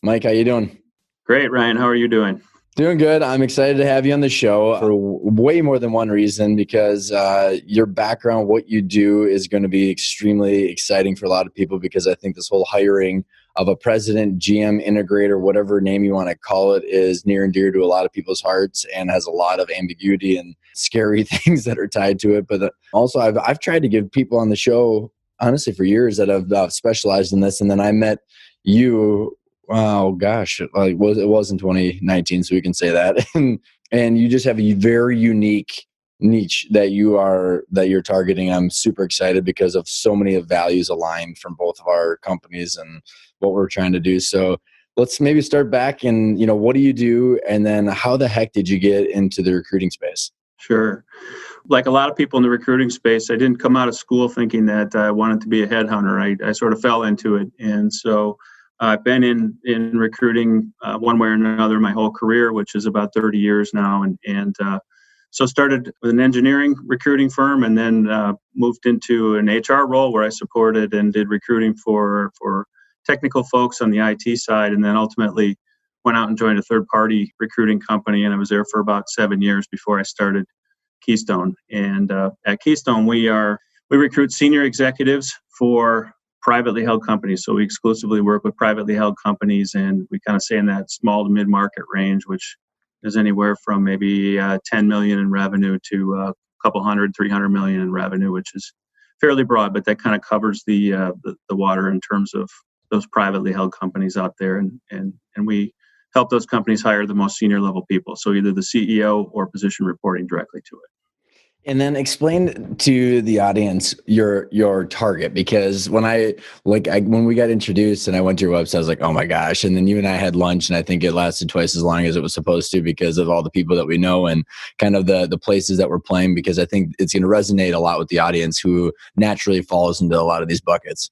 Mike, how you doing? Great, Ryan. How are you doing? Doing good. I'm excited to have you on the show for way more than one reason because your background, what you do is going to be extremely exciting for a lot of people because I think this whole hiring of a president, GM, integrator, whatever name you want to call it, is near and dear to a lot of people's hearts and has a lot of ambiguity and scary things that are tied to it. But also, I've tried to give people on the show, honestly, for years that have specialized in this. And then I met you. Oh gosh, it was in 2019, so we can say that. And you just have a very unique niche that you're targeting. I'm super excited because of so many of values aligned from both of our companies and what we're trying to do. So let's maybe start back and, what do you do? And then how the heck did you get into the recruiting space? Sure. Like a lot of people in the recruiting space, I didn't come out of school thinking that I wanted to be a headhunter. I sort of fell into it. And so I've been in recruiting one way or another my whole career, which is about 30 years now. And so started with an engineering recruiting firm and then moved into an HR role where I supported and did recruiting for technical folks on the IT side. And then ultimately went out and joined a third-party recruiting company. And I was there for about 7 years before I started Keystone. And at Keystone, we recruit senior executives for privately held companies. So we exclusively work with privately held companies, and we kind of say in that small to mid-market range, which is anywhere from maybe 10 million in revenue to a couple 300 million in revenue, which is fairly broad, but that kind of covers the water in terms of those privately held companies out there. And we help those companies hire the most senior level people. So either the CEO or position reporting directly to it. And then explain to the audience your target, because when when we got introduced and I went to your website, I was like, oh my gosh. And then you and I had lunch and I think it lasted twice as long as it was supposed to because of all the people that we know and kind of the places that we're playing, because I think it's going to resonate a lot with the audience who naturally falls into a lot of these buckets.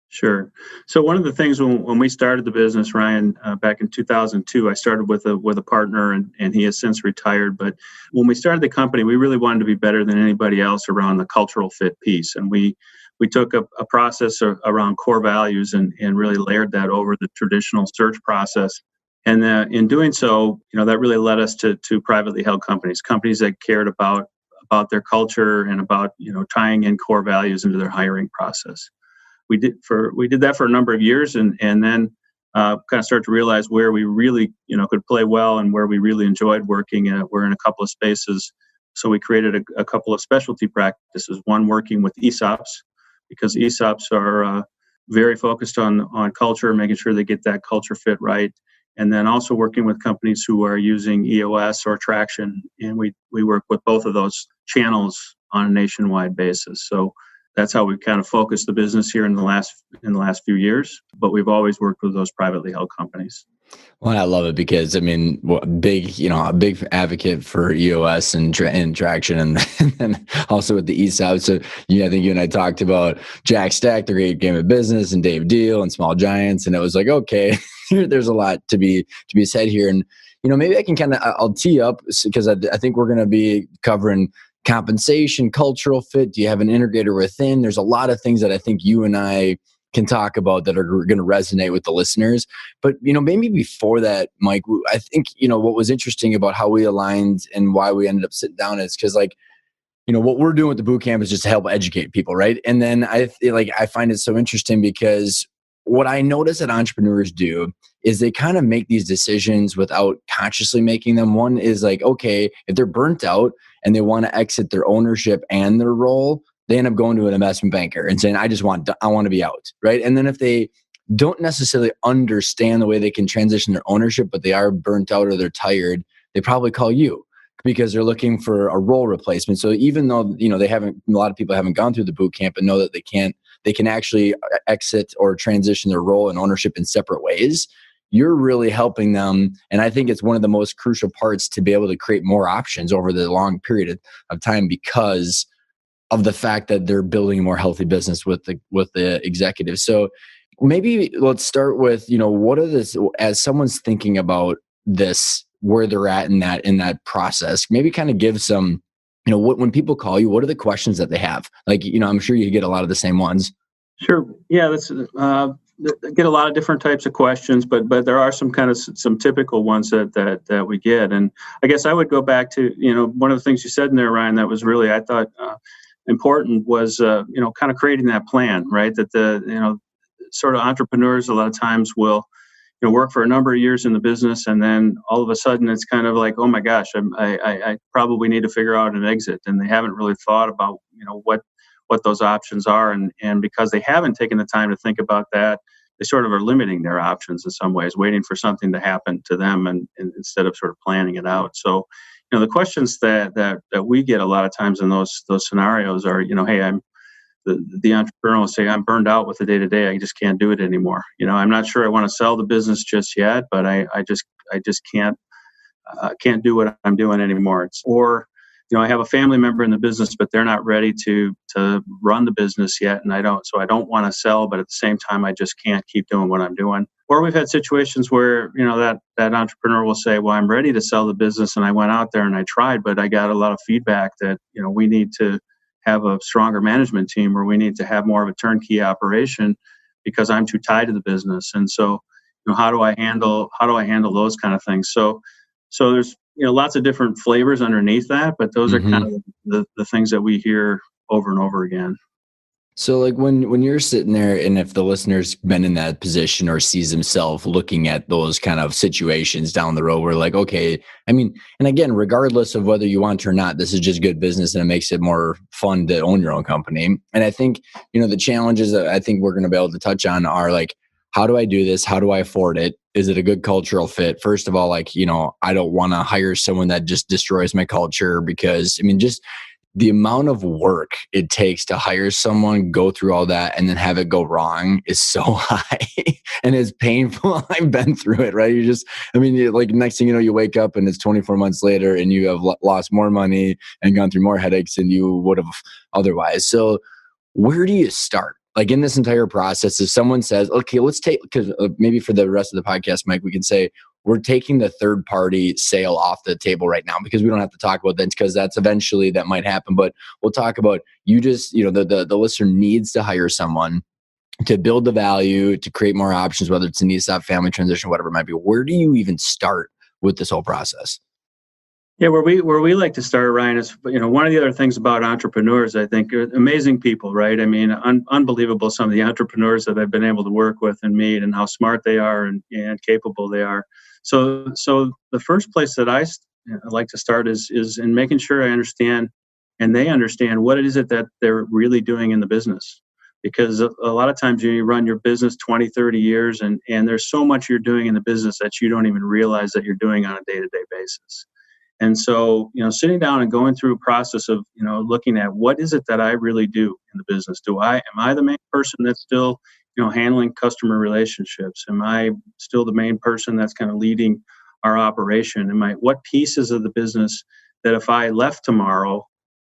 Sure. So one of the things when we started the business, Ryan, back in 2002, I started with a partner and he has since retired. But when we started the company, we really wanted to be better than anybody else around the cultural fit piece. And we took a process around core values and really layered that over the traditional search process. And in doing so, that really led us to privately held companies that cared about their culture and about, tying in core values into their hiring process. We did that for a number of years, and then kind of start to realize where we really could play well and where we really enjoyed working. We're in a couple of spaces, so we created a couple of specialty practices. One working with ESOPs, because ESOPs are very focused on culture, making sure they get that culture fit right, and then also working with companies who are using EOS or Traction, and we work with both of those channels on a nationwide basis. So that's how we've kind of focused the business here in the last few years. But we've always worked with those privately held companies. Well, I love it because a big advocate for EOS and Traction, and then also with the ESOP. So I think you and I talked about Jack Stack, the Great Game of Business, and Dave Deal and Small Giants, and it was like, okay, there's a lot to be said here, and maybe I can I'll tee up because I think we're going to be covering compensation, cultural fit. Do you have an integrator within? There's a lot of things that I think you and I can talk about that are going to resonate with the listeners. But, maybe before that, Mike, I think, what was interesting about how we aligned and why we ended up sitting down is because what we're doing with the boot camp is just to help educate people. Right. And then I find it so interesting because what I notice that entrepreneurs do is they kind of make these decisions without consciously making them. One is like, okay, if they're burnt out and they want to exit their ownership and their role, they end up going to an investment banker and saying, I want to be out, right? And then if they don't necessarily understand the way they can transition their ownership, but they are burnt out or they're tired, they probably call you because they're looking for a role replacement. So even though, a lot of people haven't gone through the boot camp and know that they can actually exit or transition their role and ownership in separate ways, you're really helping them. And I think it's one of the most crucial parts to be able to create more options over the long period of time because of the fact that they're building a more healthy business with the executives. So maybe let's start with, what are this, as someone's thinking about this, where they're at in that process, maybe kind of give some, when people call you, what are the questions that they have? Like, I'm sure you get a lot of the same ones. Sure. Yeah, that's get a lot of different types of questions, but there are some typical ones that we get. And I guess I would go back to, one of the things you said in there, Ryan, that was really, I thought, important was, kind of creating that plan, right? That sort of entrepreneurs a lot of times will, work for a number of years in the business, and then all of a sudden it's kind of like, oh my gosh, I probably need to figure out an exit, and they haven't really thought about, what those options are, and because they haven't taken the time to think about that, they sort of are limiting their options in some ways, waiting for something to happen to them, and instead of sort of planning it out. So, the questions that we get a lot of times in those scenarios are, hey, the entrepreneur will say, I'm burned out with the day to day. I just can't do it anymore. I'm not sure I want to sell the business just yet, but I just can't do what I'm doing anymore. Or, I have a family member in the business, but they're not ready to run the business yet, and I don't want to sell, but at the same time, I just can't keep doing what I'm doing. Or we've had situations where, that entrepreneur will say, well, I'm ready to sell the business, and I went out there and I tried, but I got a lot of feedback that, we need to have a stronger management team, or we need to have more of a turnkey operation because I'm too tied to the business. And so, how do I handle those kind of things? So there's, lots of different flavors underneath that, but those are kind of the things that we hear over and over again. So like when you're sitting there, and if the listener's been in that position or sees himself looking at those kind of situations down the road, we're like, okay, I mean, and again, regardless of whether you want to or not, this is just good business, and it makes it more fun to own your own company. And I think, the challenges that I think we're going to be able to touch on are like, how do I do this? How do I afford it? Is it a good cultural fit? First of all, like, I don't want to hire someone that just destroys my culture, because just the amount of work it takes to hire someone, go through all that, and then have it go wrong is so high and it's painful. I've been through it, right? Like next thing you know, you wake up and it's 24 months later and you have lost more money and gone through more headaches than you would have otherwise. So where do you start? Like in this entire process, if someone says, okay, let's take, because maybe for the rest of the podcast, Mike, we can say, we're taking the third party sale off the table right now, because we don't have to talk about that, because that's eventually that might happen. But we'll talk about, the listener needs to hire someone to build the value, to create more options, whether it's an ESOP, family transition, whatever it might be. Where do you even start with this whole process? Yeah, where we like to start, Ryan, is, one of the other things about entrepreneurs, I think, are amazing people, right? Unbelievable, some of the entrepreneurs that I've been able to work with and meet, and how smart they are and capable they are. So the first place that I like to start is in making sure I understand, and they understand, what it is that they're really doing in the business. Because a lot of times you run your business 20, 30 years, and there's so much you're doing in the business that you don't even realize that you're doing on a day-to-day basis. And so, sitting down and going through a process of, looking at what is it that I really do in the business? Am I the main person that's still, handling customer relationships? Am I still the main person that's kind of leading our operation? What pieces of the business that if I left tomorrow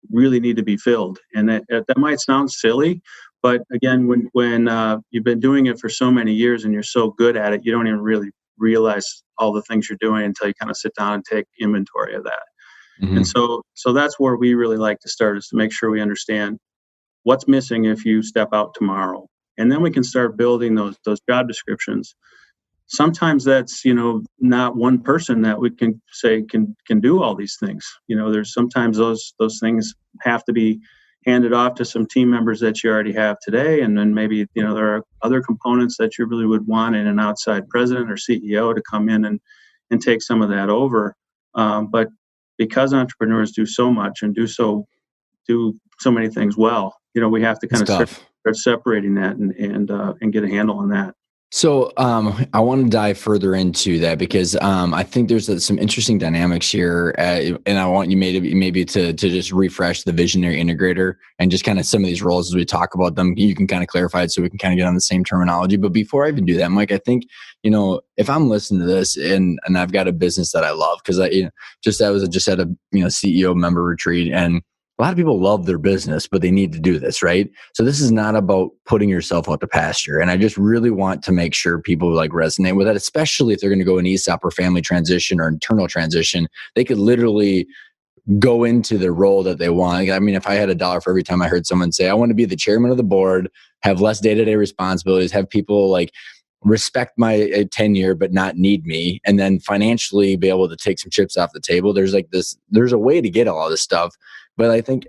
really need to be filled? And that might sound silly, but again, when you've been doing it for so many years and you're so good at it, you don't even really realize all the things you're doing until you kind of sit down and take inventory of that. Mm-hmm. And so that's where we really like to start, is to make sure we understand what's missing if you step out tomorrow. And then we can start building those job descriptions. Sometimes that's, not one person that we can say can do all these things. There's sometimes those things have to be handed off to some team members that you already have today. And then maybe, there are other components that you really would want in an outside president or CEO to come in and take some of that over. But because entrepreneurs do so much and do so many things well, we have to kind of start separating that and get a handle on that. So I want to dive further into that, because I think there's some interesting dynamics here, and I want you maybe to just refresh the visionary integrator and just kind of some of these roles as we talk about them. You can kind of clarify it so we can kind of get on the same terminology. But before I even do that, Mike, I think if I'm listening to this and I've got a business that I love, because I just at a CEO member retreat, and a lot of people love their business, but they need to do this, right? So this is not about putting yourself out to pasture. And I just really want to make sure people resonate with that, especially if they're going to go an ESOP or family transition or internal transition. They could literally go into the role that they want. I mean, if I had $1 for every time I heard someone say, I want to be the chairman of the board, have less day-to-day responsibilities, have people like respect my tenure but not need me, and then financially be able to take some chips off the table. There's a way to get all this stuff. But I think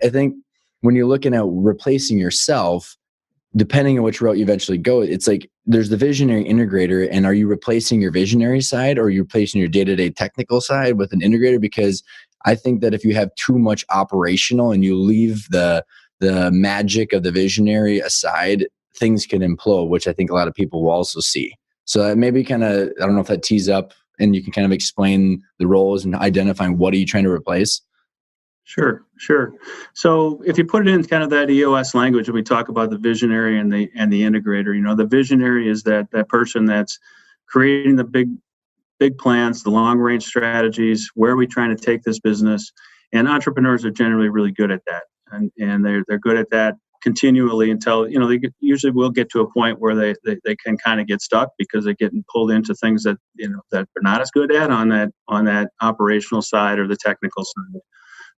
when you're looking at replacing yourself, depending on which route you eventually go, it's like there's the visionary integrator. And are you replacing your visionary side, or are you replacing your day-to-day technical side with an integrator? Because I think that if you have too much operational and you leave the magic of the visionary aside, things can implode, which I think a lot of people will also see. So that maybe kind of, I don't know if that tees up and you can kind of explain the roles and identifying what are you trying to replace. Sure. So if you put it in kind of that EOS language, we talk about the visionary and the integrator. The visionary is that person that's creating the big plans, the long range strategies. Where are we trying to take this business? And entrepreneurs are generally really good at that, and they're good at that continually until they usually will get to a point where they can kind of get stuck because they're getting pulled into things that that they're not as good at on that operational side or the technical side.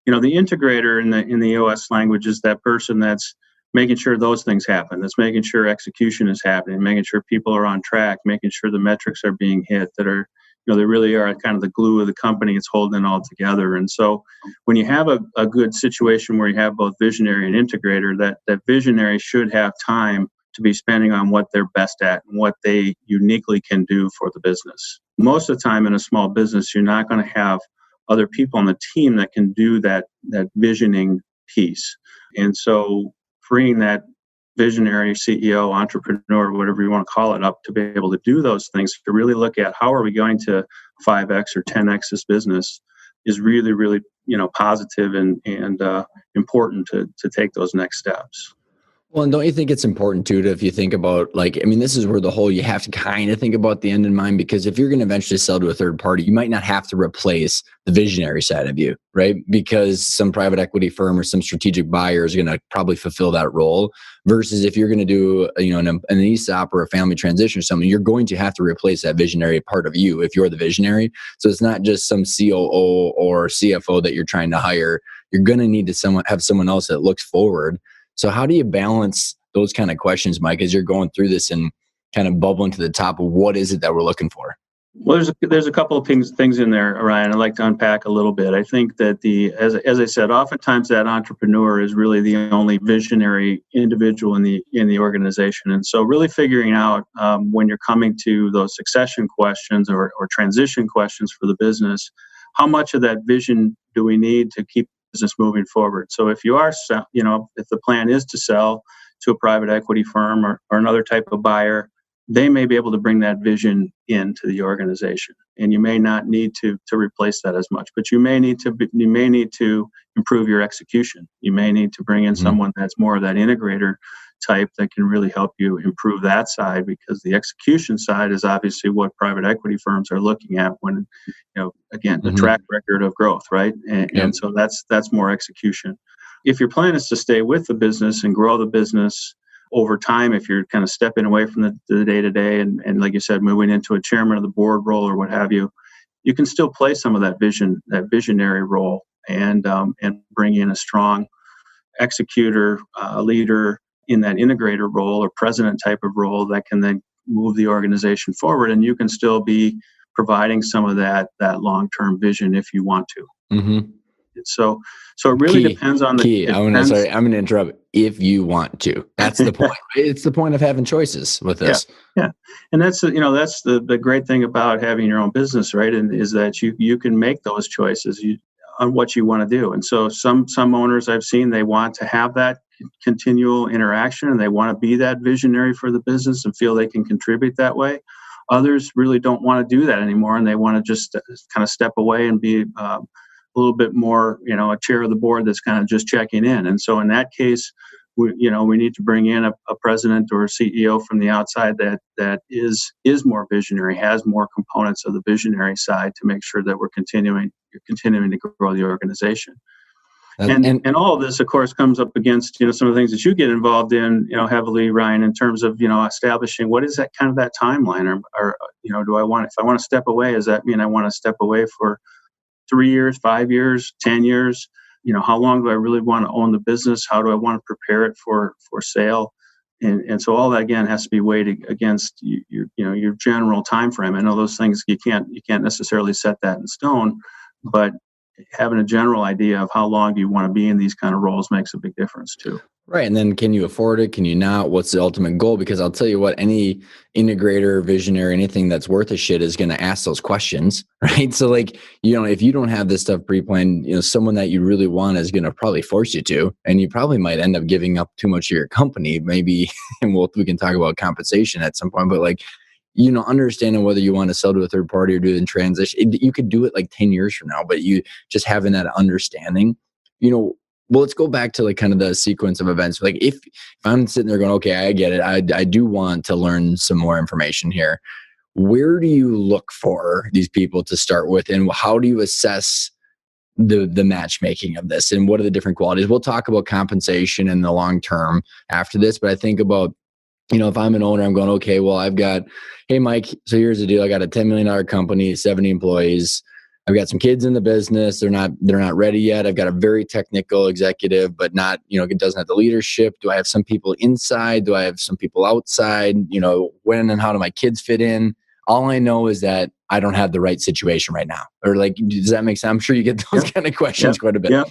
The integrator in the EOS language is that person that's making sure those things happen. That's making sure execution is happening, making sure people are on track, making sure the metrics are being hit that are, they really are kind of the glue of the company. It's holding it all together. And so when you have a good situation where you have both visionary and integrator, that visionary should have time to be spending on what they're best at and what they uniquely can do for the business. Most of the time in a small business, you're not going to have other people on the team that can do that visioning piece. And so freeing that visionary CEO, entrepreneur, whatever you want to call it, up to be able to do those things, to really look at how are we going to 5x or 10x this business is really, really, positive and important to take those next steps. Well, and don't you think it's important too, if you think about this is where you have to kind of think about the end in mind, because if you're going to eventually sell to a third party, you might not have to replace the visionary side of you, right? Because some private equity firm or some strategic buyer is going to probably fulfill that role. Versus if you're going to do, an ESOP or a family transition or something, you're going to have to replace that visionary part of you if you're the visionary. So it's not just some COO or CFO that you're trying to hire. You're going to need to have someone else that looks forward. So how do you balance those kind of questions, Mike, as you're going through this and kind of bubbling to the top of what is it that we're looking for? Well, there's a couple of things in there, Ryan. I'd like to unpack a little bit. I think that as I said, oftentimes that entrepreneur is really the only visionary individual in the organization, and so really figuring out when you're coming to those succession questions or transition questions for the business, how much of that vision do we need to keep business moving forward? So if you are, if the plan is to sell to a private equity firm or another type of buyer, they may be able to bring that vision into the organization, and you may not need to replace that as much. But you may need to improve your execution. You may need to bring in someone that's more of that integrator type that can really help you improve that side, because the execution side is obviously what private equity firms are looking at when, again, the track record of growth, right? And so that's more execution. If your plan is to stay with the business and grow the business over time, if you're kind of stepping away from the day-to-day and like you said, moving into a chairman of the board role or what have you, you can still play some of that visionary role and bring in a strong executor, leader in that integrator role or president type of role that can then move the organization forward, and you can still be providing some of that long-term vision if you want to. Mm-hmm. So it really depends on the key. I'm going to interrupt. If you want to, that's the point. It's the point of having choices with this. Yeah. And that's the great thing about having your own business, right? And is that you can make those choices on what you want to do. And so some owners I've seen, they want to have that continual interaction and they want to be that visionary for the business and feel they can contribute that way. Others really don't want to do that anymore, and they want to just kind of step away and be a little bit more, a chair of the board that's kind of just checking in. And so in that case, we need to bring in a president or a CEO from the outside that is more visionary, has more components of the visionary side to make sure that you're continuing to grow the organization. And all of this, of course, comes up against, some of the things that you get involved in, heavily, Ryan, in terms of, establishing what is that kind of that timeline or if I want to step away, does that mean I want to step away for 3 years, 5 years, 10 years? How long do I really want to own the business? How do I want to prepare it for sale? And so all that again has to be weighed against your general time frame. I know those things you can't necessarily set that in stone, but having a general idea of how long do you want to be in these kind of roles makes a big difference too. Right. And then can you afford it? Can you not? What's the ultimate goal? Because I'll tell you what, any integrator, visionary, anything that's worth a shit is going to ask those questions. Right. So like, if you don't have this stuff pre-planned, someone that you really want is going to probably force you to, and you probably might end up giving up too much of your company, maybe. And we can talk about compensation at some point, but like, understanding whether you want to sell to a third party or do it in transition, you could do it like 10 years from now, but you just having that understanding, well, let's go back to like kind of the sequence of events. Like if I'm sitting there going, okay, I get it. I do want to learn some more information here. Where do you look for these people to start with? And how do you assess the matchmaking of this? And what are the different qualities? We'll talk about compensation in the long term after this, but I think about, if I'm an owner, I'm going, okay, well, hey, Mike, so here's the deal. I got a $10 million company, 70 employees. I've got some kids in the business. They're not ready yet. I've got a very technical executive, but not, it doesn't have the leadership. Do I have some people inside? Do I have some people outside? When and how do my kids fit in? All I know is that I don't have the right situation right now. Or like, does that make sense? I'm sure you get those kind of questions quite a bit.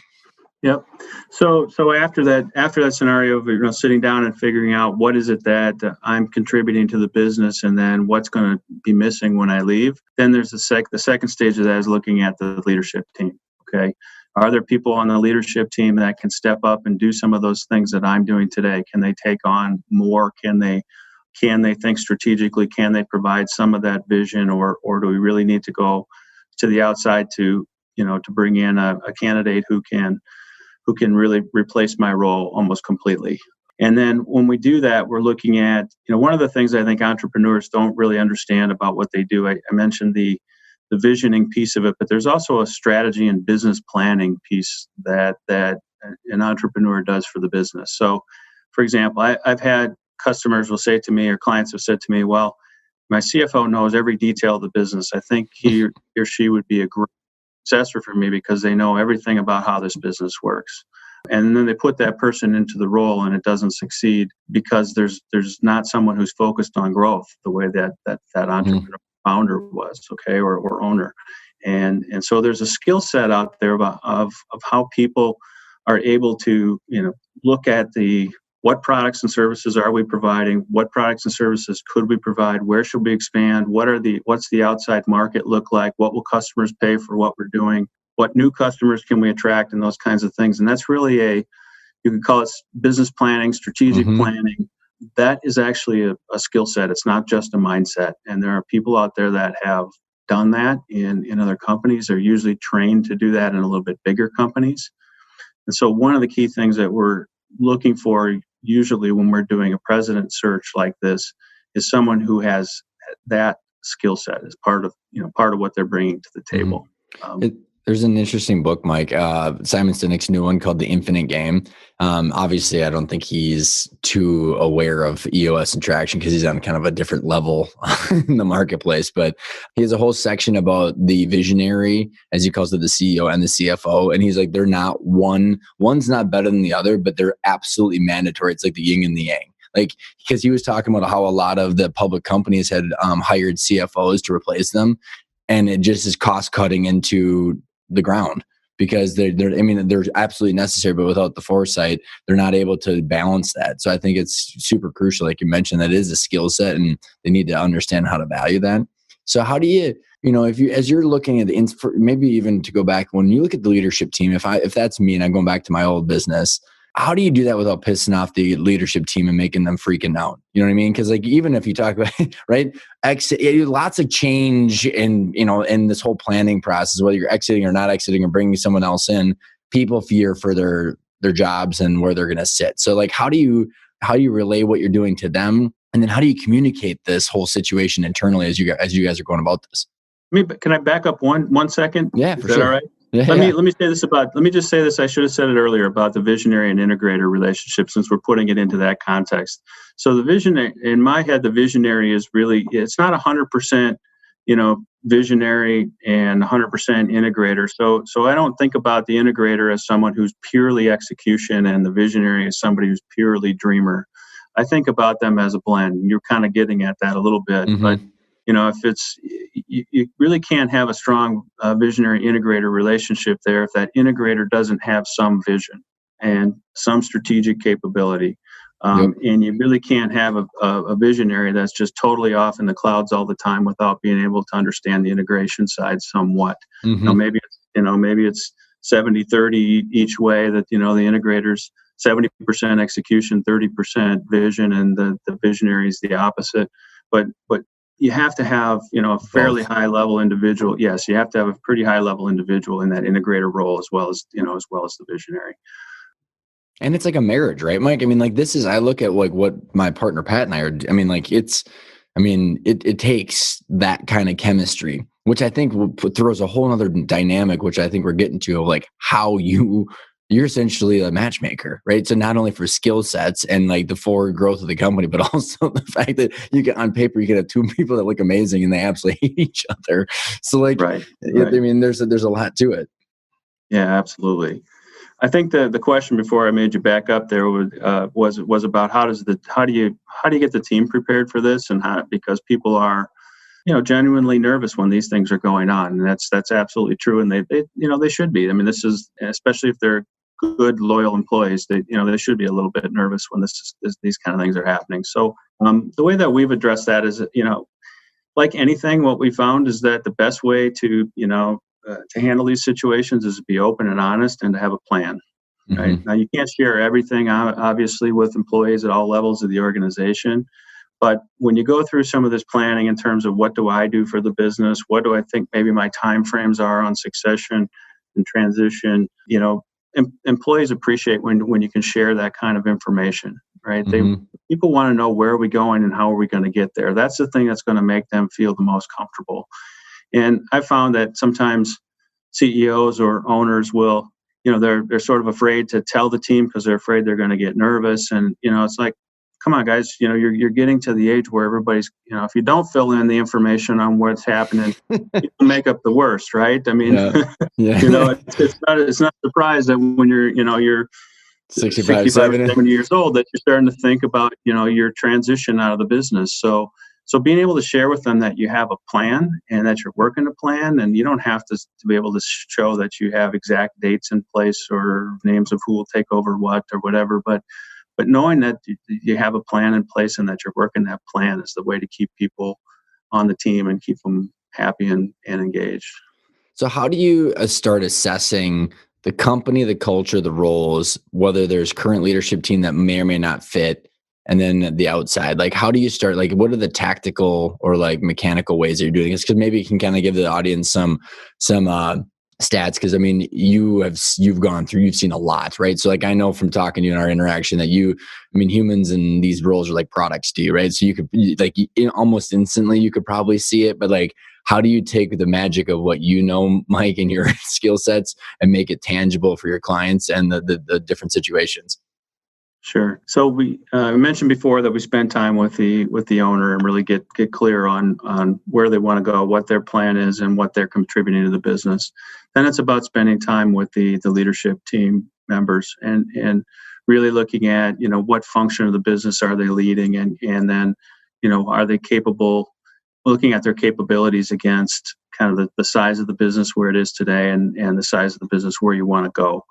Yep. So after that scenario of sitting down and figuring out what is it that I'm contributing to the business, and then what's going to be missing when I leave, then there's the second stage of that is looking at the leadership team. Okay, are there people on the leadership team that can step up and do some of those things that I'm doing today? Can they take on more? Can they think strategically? Can they provide some of that vision, or do we really need to go to the outside to bring in a candidate who can really replace my role almost completely? And then when we do that, we're looking at, one of the things I think entrepreneurs don't really understand about what they do. I mentioned the visioning piece of it, but there's also a strategy and business planning piece that an entrepreneur does for the business. So, for example, I've had customers will say to me, or clients have said to me, well, my CFO knows every detail of the business. I think he or she would be a great successor for me because they know everything about how this business works. And then they put that person into the role and it doesn't succeed because there's not someone who's focused on growth the way that entrepreneur founder was, okay, or owner. And so there's a skill set out there of how people are able to, look at what products and services are we providing? What products and services could we provide? Where should we expand? What's the outside market look like? What will customers pay for what we're doing? What new customers can we attract, and those kinds of things? And that's really you can call it business planning, strategic planning. That is actually a skill set. It's not just a mindset. And there are people out there that have done that in other companies. They're usually trained to do that in a little bit bigger companies. And so one of the key things that we're looking for usually when we're doing a president search like this is someone who has that skill set as part of what they're bringing to the table. There's an interesting book, Mike, Simon Sinek's new one called The Infinite Game. Obviously, I don't think he's too aware of EOS and traction because he's on kind of a different level in the marketplace. But he has a whole section about the visionary, as he calls it, the CEO and the CFO. And he's like, they're not one's not better than the other, but they're absolutely mandatory. It's like the yin and the yang. Like, because he was talking about how a lot of the public companies had hired CFOs to replace them. And it just is cost cutting into the ground because they're absolutely necessary, but without the foresight, they're not able to balance that. So I think it's super crucial. Like you mentioned, that is a skill set and they need to understand how to value that. So how do you, as you're looking at maybe even to go back, when you look at the leadership team, if that's me and I'm going back to my old business, how do you do that without pissing off the leadership team and making them freaking out? You know what I mean? Because like even if you talk about right, lots of change in this whole planning process, whether you're exiting or not exiting or bringing someone else in, people fear for their jobs and where they're going to sit. So like, how do you relay what you're doing to them, and then how do you communicate this whole situation internally as you guys are going about this? Can I back up one second? Yeah, for sure. All right? Yeah, let me just say this. I should have said it earlier about the visionary and integrator relationship, since we're putting it into that context. So the vision in my head, the visionary is really, it's not 100%, visionary and 100% integrator. So I don't think about the integrator as someone who's purely execution and the visionary as somebody who's purely dreamer. I think about them as a blend. You're kind of getting at that a little bit, but if it's you really can't have a strong visionary integrator relationship there if that integrator doesn't have some vision and some strategic capability. And you really can't have a visionary that's just totally off in the clouds all the time without being able to understand the integration side somewhat. Maybe it's 70-30 each way, that the integrator's 70% execution, 30% vision, and the visionary is the opposite. But you have to have a fairly high level individual. Yes, you have to have a pretty high level individual in that integrator role as well as the visionary. And it's like a marriage, right, Mike? I mean, like I look at like what my partner Pat and I are, it takes that kind of chemistry, which I think throws a whole other dynamic, which I think we're getting to, of like how you're essentially a matchmaker, right? So not only for skill sets and like the forward growth of the company, but also the fact that on paper, you can have two people that look amazing and they absolutely hate each other. So like, right. I mean, there's a lot to it. Yeah, absolutely. I think the question before I made you back up there was about how do you get the team prepared for this, and because people are genuinely nervous when these things are going on, and that's absolutely true, and they should be. I mean, this is, especially if they're good, loyal employees, they should be a little bit nervous when these kind of things are happening. So the way that we've addressed that is, like anything, what we found is that the best way to handle these situations is to be open and honest and to have a plan. Right? Now, you can't share everything, obviously, with employees at all levels of the organization. But when you go through some of this planning in terms of what do I do for the business, what do I think maybe my time frames are on succession and transition, employees appreciate when you can share that kind of information, right? People want to know, where are we going and how are we going to get there? That's the thing that's going to make them feel the most comfortable. And I found that sometimes CEOs or owners will, they're sort of afraid to tell the team because they're afraid they're going to get nervous. And, it's like, come on, guys, you're getting to the age where everybody's, if you don't fill in the information on what's happening, you make up the worst, right? I mean, it's not a surprise that when you're 65, 70 years old, that you're starting to think about, your transition out of the business. So being able to share with them that you have a plan and that you're working a plan, and you don't have to be able to show that you have exact dates in place or names of who will take over what or whatever, but knowing that you have a plan in place and that you're working that plan is the way to keep people on the team and keep them happy and engaged. So how do you start assessing the company, the culture, the roles, whether there's current leadership team that may or may not fit, and then the outside? Like, how do you start? Like, what are the tactical or like mechanical ways that you're doing this? Because maybe you can kind of give the audience some stats. Because I mean, you've gone through, you've seen a lot, right? So like, I know from talking to you in our interaction that humans in these roles are like products to you, right? So you could almost instantly you could probably see it, but like, how do you take the magic of what Mike, and your skill sets and make it tangible for your clients and the different situations? Sure. So we mentioned before that we spend time with the owner and really get clear on where they want to go, what their plan is, and what they're contributing to the business. Then it's about spending time with the leadership team members and really looking at what function of the business are they leading, and then are they capable, looking at their capabilities against kind of the size of the business where it is today and the size of the business where you want to go.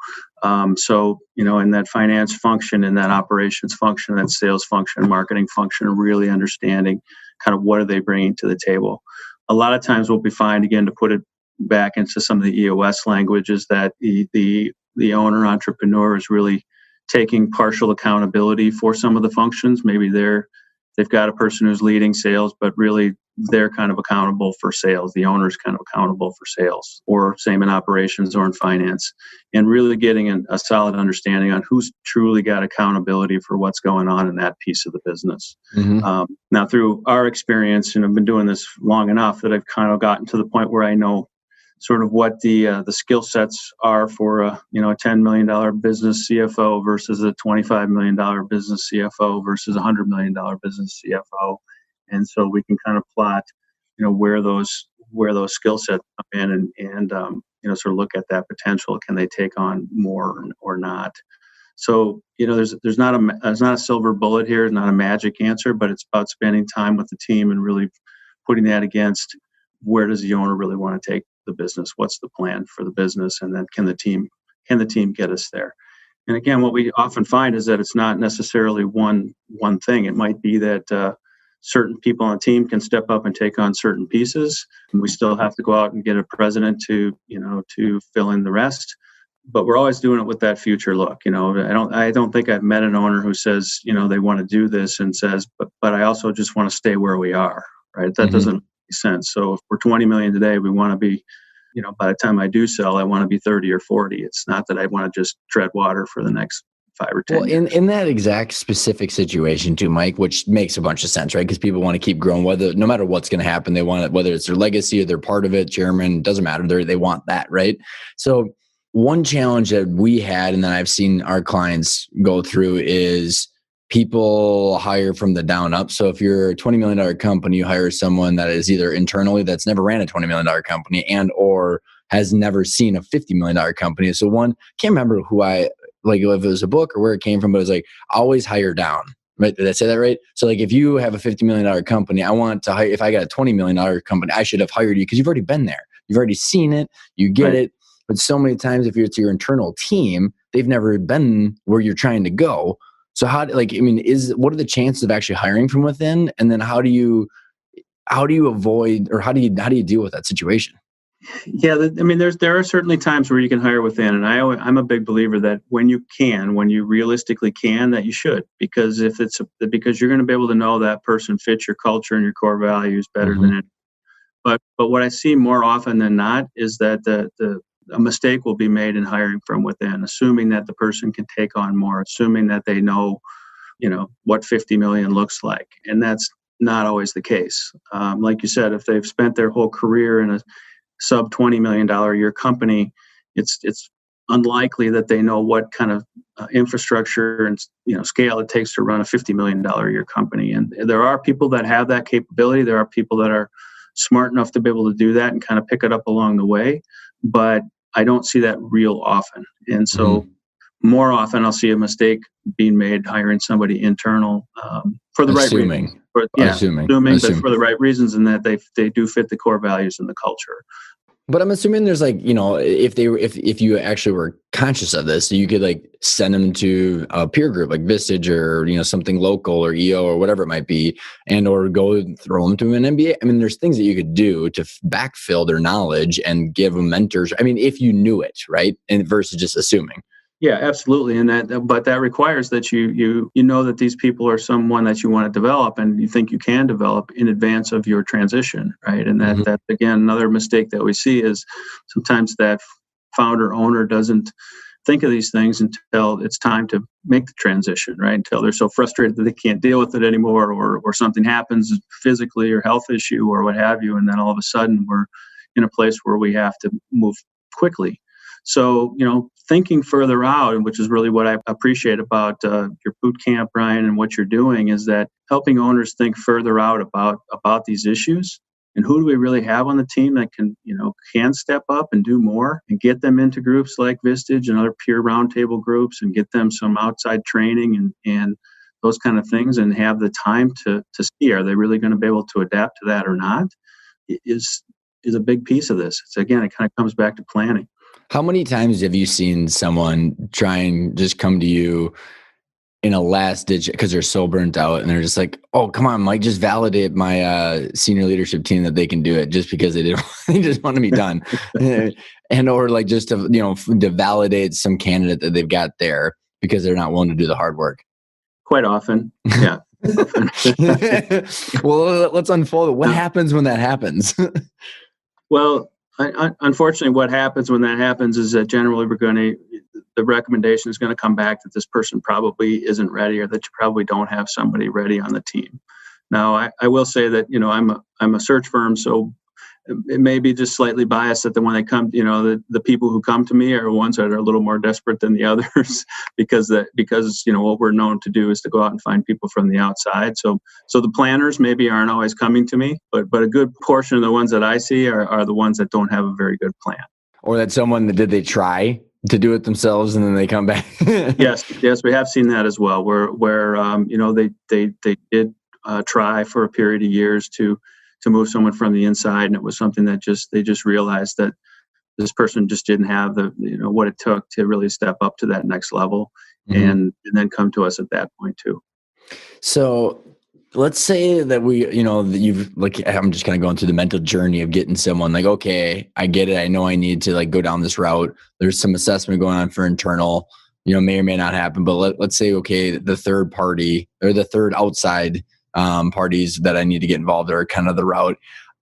So, in that finance function, in that operations function, that sales function, marketing function, really understanding kind of what are they bringing to the table. A lot of times what we find, again, to put it back into some of the EOS language, is that the owner entrepreneur is really taking partial accountability for some of the functions. Maybe they've got a person who's leading sales, but really they're kind of accountable for sales. The owner's kind of accountable for sales, or same in operations or in finance, and really getting a solid understanding on who's truly got accountability for what's going on in that piece of the business. Now, through our experience, and I've been doing this long enough that I've kind of gotten to the point where I know sort of what the skill sets are for a $10 million business CFO versus a $25 million business CFO versus a $100 million business CFO. And so we can kind of plot, where those skill sets come in, and sort of look at that potential. Can they take on more or not? So, there's not a silver bullet here, there's not a magic answer, but it's about spending time with the team and really putting that against where does the owner really want to take the business? What's the plan for the business? And then can the team get us there? And again, what we often find is that it's not necessarily one thing. It might be that certain people on the team can step up and take on certain pieces, and we still have to go out and get a president to fill in the rest. But we're always doing it with that future look. I don't think I've met an owner who says, they want to do this and says, but I also just want to stay where we are, right? That doesn't make sense. So if we're 20 million today, we want to be, by the time I do sell, I want to be 30 or 40. It's not that I want to just tread water for the next 5 or 10 years. In that exact specific situation too, Mike, which makes a bunch of sense, right? Because people want to keep growing, no matter what's going to happen, they want it, whether it's their legacy or they're part of it, chairman, doesn't matter. They want that, right? So one challenge that we had, and that I've seen our clients go through, is people hire from the down up. So if you're a $20 million company, you hire someone that is either internally that's never ran a $20 million company and or has never seen a $50 million company. So one, can't remember who if it was a book or where it came from, but it was like, always hire down. Right? Did I say that right? So like if you have a $50 million company, I want to hire, if I got a $20 million company, I should have hired you because you've already been there. You've already seen it. You get it. But so many times, if it's your internal team, they've never been where you're trying to go. So what are the chances of actually hiring from within? And then how do you avoid, or how do you deal with that situation? Yeah, there are certainly times where you can hire within, and I'm a big believer that when you realistically can, that you should, because because you're going to be able to know that person fits your culture and your core values better than it. But what I see more often than not is that a mistake will be made in hiring from within, assuming that the person can take on more, assuming that they know, what 50 million looks like. And that's not always the case. Like you said, if they've spent their whole career in a sub $20 million a year company, it's unlikely that they know what kind of infrastructure and scale it takes to run a $50 million a year company. And there are people that have that capability. There are people that are smart enough to be able to do that and kind of pick it up along the way. But I don't see that real often. And so more often I'll see a mistake being made hiring somebody internal for the right reasons. Assuming, but for the right reasons, and that they do fit the core values and the culture. But I'm assuming there's if you actually were conscious of this, you could send them to a peer group like Vistage or something local or EO or whatever it might be, and or go throw them to an MBA. There's things that you could do to backfill their knowledge and give them mentors. If you knew it, right, and versus just assuming. Yeah, absolutely. And that requires that you know that these people are someone that you want to develop and you think you can develop in advance of your transition, right? And that again, another mistake that we see is sometimes that founder owner doesn't think of these things until it's time to make the transition, right? Until they're so frustrated that they can't deal with it anymore, or something happens physically or health issue or what have you. And then all of a sudden we're in a place where we have to move quickly. So, thinking further out, which is really what I appreciate about your boot camp, Ryan, and what you're doing, is that helping owners think further out about these issues and who do we really have on the team that can step up and do more, and get them into groups like Vistage and other peer roundtable groups, and get them some outside training and those kind of things, and have the time to see, are they really going to be able to adapt to that or not, is a big piece of this. It kind of comes back to planning. How many times have you seen someone try and just come to you in a last ditch because they're so burnt out and they're just like, oh, come on, Mike, just validate my senior leadership team that they can do it, just because they just want to be done. And or just to validate some candidate that they've got there because they're not willing to do the hard work? Quite often. Yeah. Well, let's unfold it. What happens when that happens? Well, unfortunately, what happens when that happens is that generally the recommendation is going to come back that this person probably isn't ready, or that you probably don't have somebody ready on the team. Now, I will say that I'm a search firm, so it may be just slightly biased that when they come, the people who come to me are ones that are a little more desperate than the others because what we're known to do is to go out and find people from the outside. So the planners maybe aren't always coming to me, but a good portion of the ones that I see are the ones that don't have a very good plan. Or that someone that did they try to do it themselves and then they come back. Yes, we have seen that as well, where they did try for a period of years to move someone from the inside, and it was something that they just realized that this person just didn't have the what it took to really step up to that next level, and then come to us at that point too. So let's say that I'm just kind of going through the mental journey of getting someone like, okay, I get it. I know I need to go down this route. There's some assessment going on for internal, may or may not happen. But let's say, okay, the third party or the third outside parties that I need to get involved are kind of the route.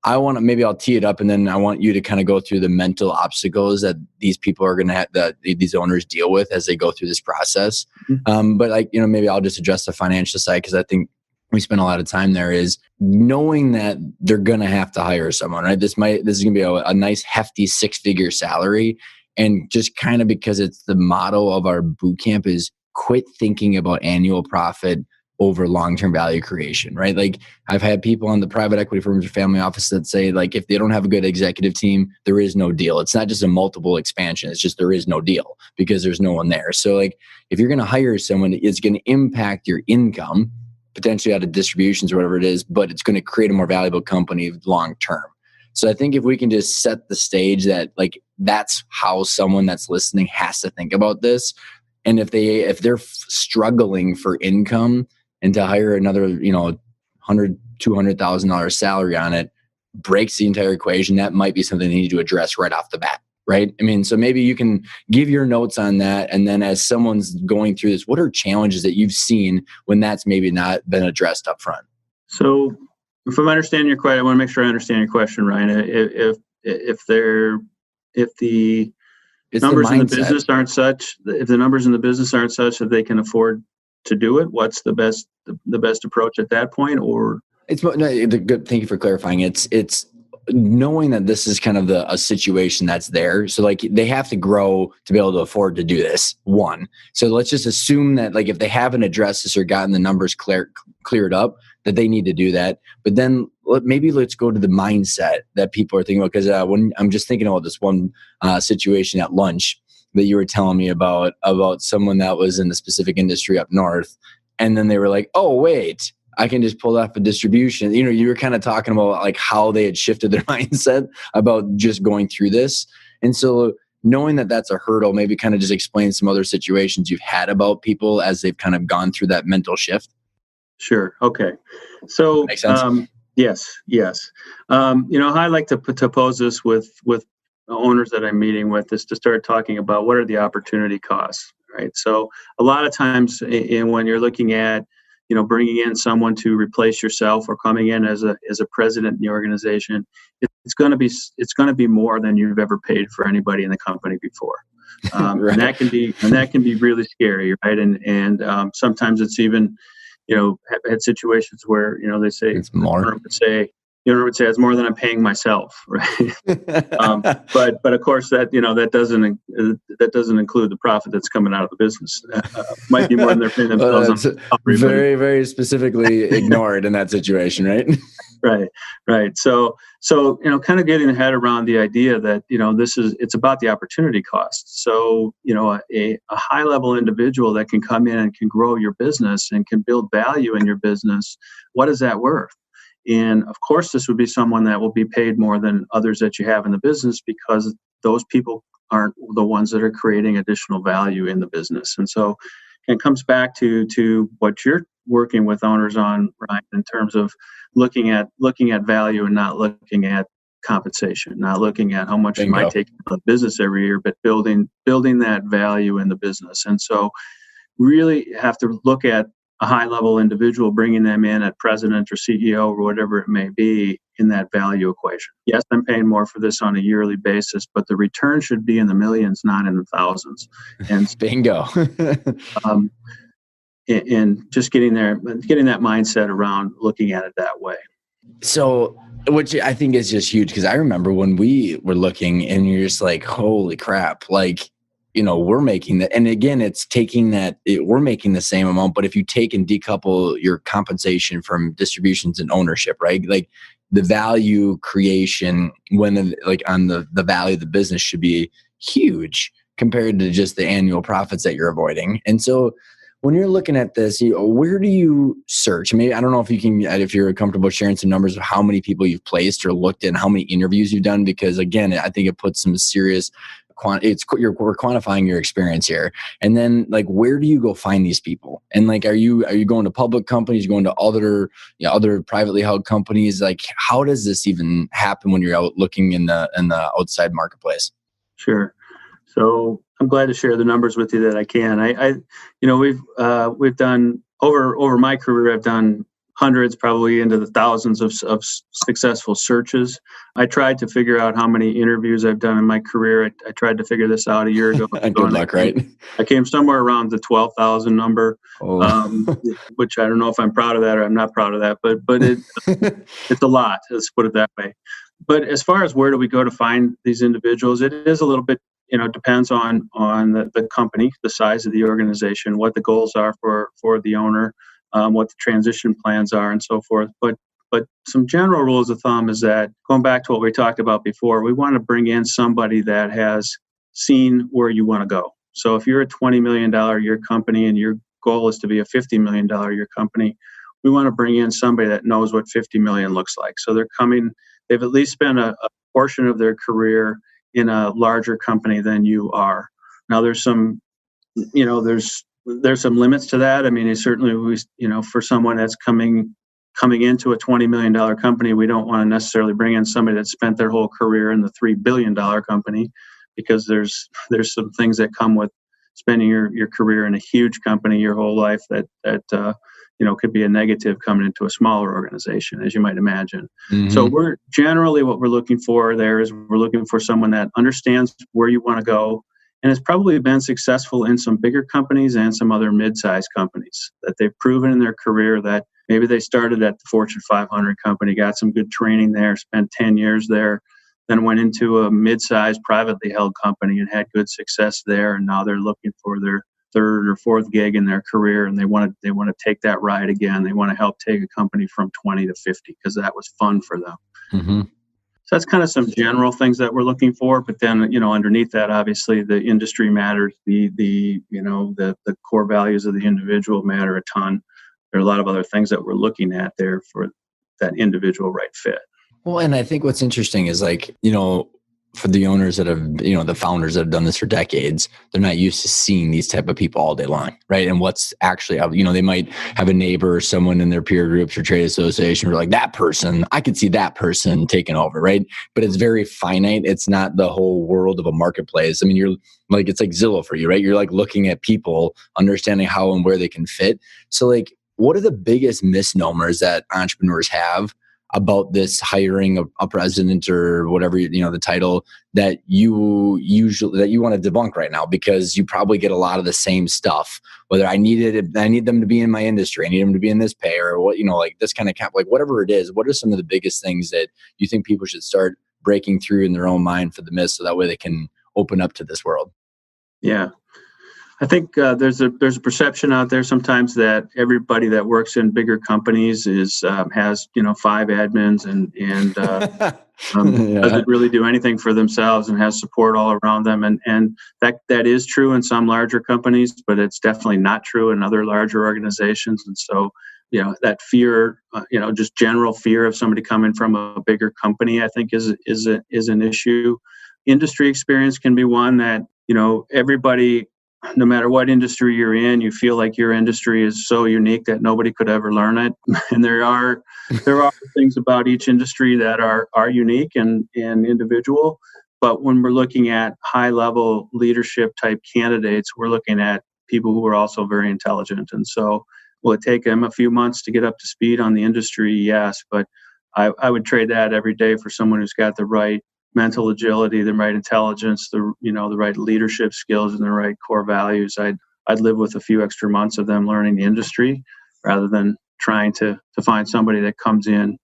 Maybe I'll tee it up, and then I want you to kind of go through the mental obstacles that these people are going to have, that these owners deal with as they go through this process. But maybe I'll just address the financial side, because I think we spend a lot of time there, is knowing that they're going to have to hire someone, right? This is going to be a nice hefty 6-figure salary. And just kind of because it's the motto of our boot camp is quit thinking about annual profit over long-term value creation, right? Like, I've had people on the private equity firms or family office that say, if they don't have a good executive team, there is no deal. It's not just a multiple expansion. It's just there is no deal because there's no one there. So if you're going to hire someone, it's going to impact your income, potentially out of distributions or whatever it is, but it's going to create a more valuable company long-term. So I think if we can just set the stage that that's how someone that's listening has to think about this. And if they're struggling for income, and to hire another, $100,000, $200,000 salary on it breaks the entire equation, that might be something they need to address right off the bat, right? I mean, so maybe you can give your notes on that. And then as someone's going through this, what are challenges that you've seen when that's maybe not been addressed up front? So if I'm understanding your question, I want to make sure I understand your question, Ryan. If the numbers in the business aren't such, if the numbers in the business aren't such that they can afford to do it, what's the best approach at that point? Or good. Thank you for clarifying. It's knowing that this is kind of a situation that's there. So they have to grow to be able to afford to do this. One. So let's just assume that if they haven't addressed this or gotten the numbers cleared up, that they need to do that. But then let's go to the mindset that people are thinking about. Because when I'm just thinking about this one situation at lunch that you were telling me about someone that was in a specific industry up north. And then they were like, oh, wait, I can just pull off a distribution. You were kind of talking about how they had shifted their mindset about just going through this. And so knowing that that's a hurdle, maybe kind of just explain some other situations you've had about people as they've kind of gone through that mental shift. Sure. Okay. So, makes sense. Yes. How I like to pose this with owners that I'm meeting with is to start talking about what are the opportunity costs, right? So a lot of times when you're looking at, bringing in someone to replace yourself or coming in as a president in the organization, it's going to be more than you've ever paid for anybody in the company before. Right. And that can be really scary, right? And sometimes it's even, have had situations where, they say, it's more. The owner would say it's more than I'm paying myself, right? But of course that that doesn't include the profit that's coming out of the business. Might be more than they're paying themselves. Very, very specifically ignored in that situation, right? Right. So kind of getting the head around the idea that it's about the opportunity cost. So a high level individual that can come in and can grow your business and can build value in your business. What is that worth? And of course, this would be someone that will be paid more than others that you have in the business, because those people aren't the ones that are creating additional value in the business. And so it comes back to what you're working with owners on, Ryan, in terms of looking at value and not looking at compensation, not looking at how much you might take out of the business every year, but building that value in the business. And so really have to look at a high-level individual, bringing them in at president or CEO or whatever it may be in that value equation. Yes, I'm paying more for this on a yearly basis, but the return should be in the millions, not in the thousands. And bingo. And just getting that mindset around looking at it that way. So, which I think is just huge, because I remember when we were looking and you're just like, holy crap, like, we're making that. And again, it's taking that, we're making the same amount, but if you take and decouple your compensation from distributions and ownership, right? Like the value creation like on the value of the business should be huge compared to just the annual profits that you're avoiding. And so when you're looking at this, where do you search? Maybe, I don't know if you're comfortable sharing some numbers of how many people you've placed or looked at and how many interviews you've done, because again, I think it puts some serious we're quantifying your experience here. And then like, where do you go find these people? And like, are you going to public companies, going to other privately held companies? Like, how does this even happen when you're out looking in the outside marketplace? Sure. So I'm glad to share the numbers with you that I can. We've done over my career, I've done hundreds, probably into the thousands of successful searches. I tried to figure out how many interviews I've done in my career. I tried to figure this out a year ago. Good luck, right? I came somewhere around the 12,000 number, which I don't know if I'm proud of that or I'm not proud of that, but it's a lot. Let's put it that way. But as far as where do we go to find these individuals, it is a little bit, depends on the company, the size of the organization, what the goals are for the owner, what the transition plans are, and so forth. But some general rules of thumb is that, going back to what we talked about before, we want to bring in somebody that has seen where you want to go. So if you're a $20 million a year company and your goal is to be a $50 million a year company, we want to bring in somebody that knows what 50 million looks like. So they've at least spent a portion of their career in a larger company than you are. Now there's some limits to that. I mean, for someone that's coming into a $20 million company, we don't want to necessarily bring in somebody that spent their whole career in the $3 billion company, because there's some things that come with spending your career in a huge company your whole life that could be a negative coming into a smaller organization, as you might imagine. Mm-hmm. So what we're looking for there is we're looking for someone that understands where you want to go and has probably been successful in some bigger companies and some other mid-sized companies, that they've proven in their career that maybe they started at the Fortune 500 company, got some good training there, spent 10 years there, then went into a mid-sized privately held company and had good success there, and now they're looking for their third or fourth gig in their career, and they want to take that ride again. They want to help take a company from 20 to 50 because that was fun for them. Mm-hmm. So that's kind of some general things that we're looking for. But then, underneath that, obviously, the industry matters. The core values of the individual matter a ton. There are a lot of other things that we're looking at there for that individual right fit. Well, and I think what's interesting is, like, for the owners that have, the founders that have done this for decades, they're not used to seeing these type of people all day long, right? And what's actually, they might have a neighbor or someone in their peer groups or trade association who are like, that person, I could see that person taking over, right? But it's very finite. It's not the whole world of a marketplace. I mean, you're like, it's like Zillow for you, right? You're like looking at people, understanding how and where they can fit. So like, what are the biggest misnomers that entrepreneurs have about this hiring a president or whatever, the title that you want to debunk right now? Because you probably get a lot of the same stuff, whether I need them to be in my industry, I need them to be in this pay, or what, like this kind of like whatever it is. What are some of the biggest things that you think people should start breaking through in their own mind for the myth, so that way they can open up to this world? Yeah. I think there's a perception out there sometimes that everybody that works in bigger companies has 5 admins and doesn't really do anything for themselves and has support all around them, and that is true in some larger companies, but it's definitely not true in other larger organizations. And so that fear, just general fear of somebody coming from a bigger company, I think is an issue. Industry experience can be one that everybody, no matter what industry you're in, you feel like your industry is so unique that nobody could ever learn it. And there are things about each industry that are unique and individual. But when we're looking at high-level leadership type candidates, we're looking at people who are also very intelligent. And so will it take them a few months to get up to speed on the industry? Yes, but I would trade that every day for someone who's got the right mental agility, the right intelligence, the right leadership skills, and the right core values. I'd live with a few extra months of them learning the industry rather than trying to find somebody that comes in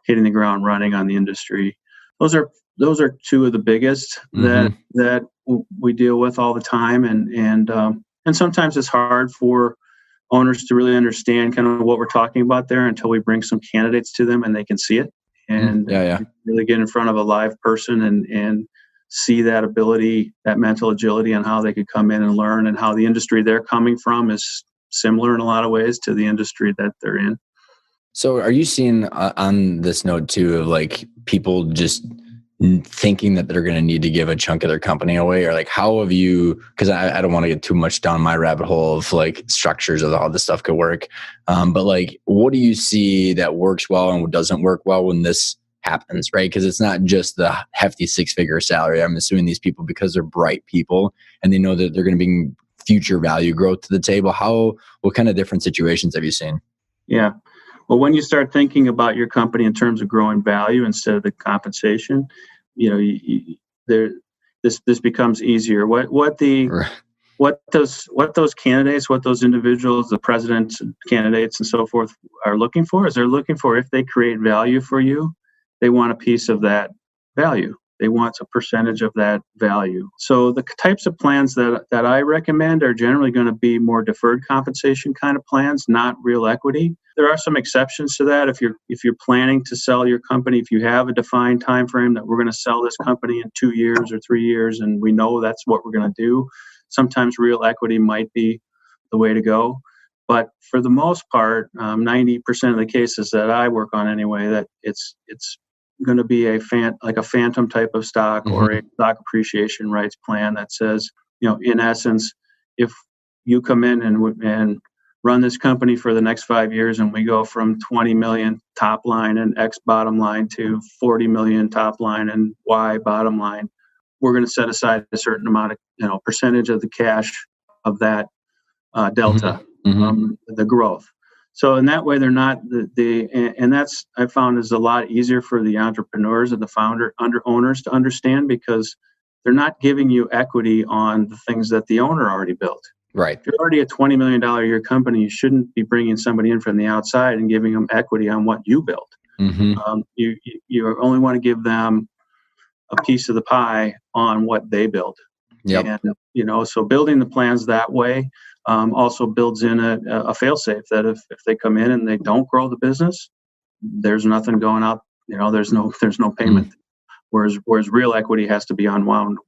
hitting the ground running on the industry. Those are two of the biggest that we deal with all the time, and sometimes it's hard for owners to really understand kind of what we're talking about there until we bring some candidates to them and they can see it and really get in front of a live person and see that ability, that mental agility, and how they could come in and learn, and how the industry they're coming from is similar in a lot of ways to the industry that they're in. So are you seeing on this note too of like people just thinking that they're going to need to give a chunk of their company away, or like how have you, because I don't want to get too much down my rabbit hole of like structures of how this stuff could work, but like what do you see that works well and what doesn't work well when this happens, right? Because it's not just the hefty 6-figure salary. I'm assuming these people, because they're bright people and they know that they're going to bring future value growth to the table. What kind of different situations have you seen? Yeah. Well, when you start thinking about your company in terms of growing value instead of the compensation, this becomes easier. What those candidates, what those individuals, the presidents, candidates, and so forth are looking for is they're looking for, if they create value for you, they want a piece of that value. They want a percentage of that value. So the types of plans that I recommend are generally going to be more deferred compensation kind of plans, not real equity. There are some exceptions to that. If you're planning to sell your company, if you have a defined time frame that we're going to sell this company in 2 years or 3 years, and we know that's what we're going to do, sometimes real equity might be the way to go. But for the most part, 90% of the cases that I work on anyway, that it's going to be a phantom type of stock or a stock appreciation rights plan that says, in essence, if you come in and run this company for the next 5 years and we go from 20 million top line and X bottom line to 40 million top line and Y bottom line, we're going to set aside a certain amount of, percentage of the cash of that delta, the growth. So in that way, they're not and that's, I found, is a lot easier for the entrepreneurs and the owners to understand, because they're not giving you equity on the things that the owner already built. Right. If you're already a $20 million a year company, you shouldn't be bringing somebody in from the outside and giving them equity on what you built. You only want to give them a piece of the pie on what they built. Yep. And, so building the plans that way also builds in a fail-safe that if they come in and they don't grow the business, there's nothing going out. There's no payment. Whereas real equity has to be unwound.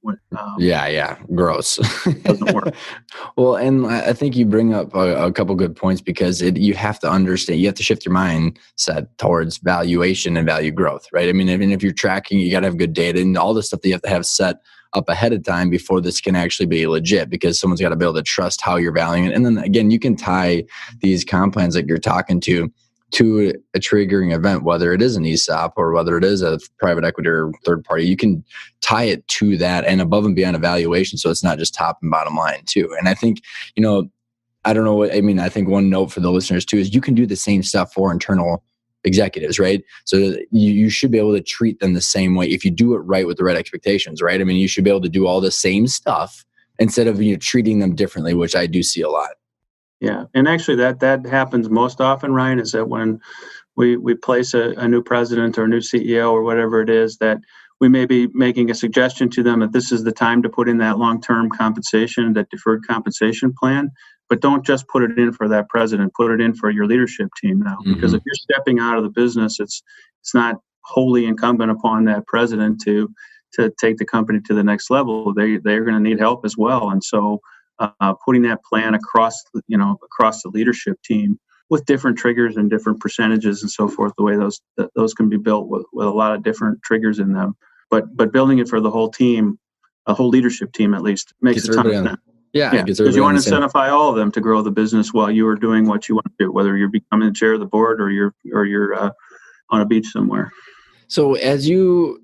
Gross. Doesn't work. Well, and I think you bring up a couple good points, because you have to understand, you have to shift your mindset towards valuation and value growth, right? I mean, if you're tracking, you got to have good data and all the stuff that you have to have set up ahead of time before this can actually be legit, because someone's got to be able to trust how you're valuing it. And then again, you can tie these comp plans that you're talking to a triggering event, whether it is an ESOP or whether it is a private equity or third party. You can tie it to that and above and beyond evaluation, so it's not just top and bottom line too. And I think, I don't know what I mean. I think one note for the listeners too is you can do the same stuff for internal executives, right? So you should be able to treat them the same way if you do it right with the right expectations, right? I mean, you should be able to do all the same stuff instead of treating them differently, which I do see a lot. Yeah, and actually that happens most often, Ryan, is that when we place a new president or a new CEO or whatever it is, that we may be making a suggestion to them that this is the time to put in that long-term compensation, that deferred compensation plan, but don't just put it in for that president, put it in for your leadership team now. Because if you're stepping out of the business, it's not wholly incumbent upon that president to take the company to the next level. They're going to need help as well. And so putting that plan across the leadership team with different triggers and different percentages and so forth, the way those can be built with a lot of different triggers in them. But building it for the whole team, a whole leadership team at least, makes a ton of sense. Yeah, because you want to incentivize all of them to grow the business while you are doing what you want to do, whether you're becoming the chair of the board or you're on a beach somewhere. So as you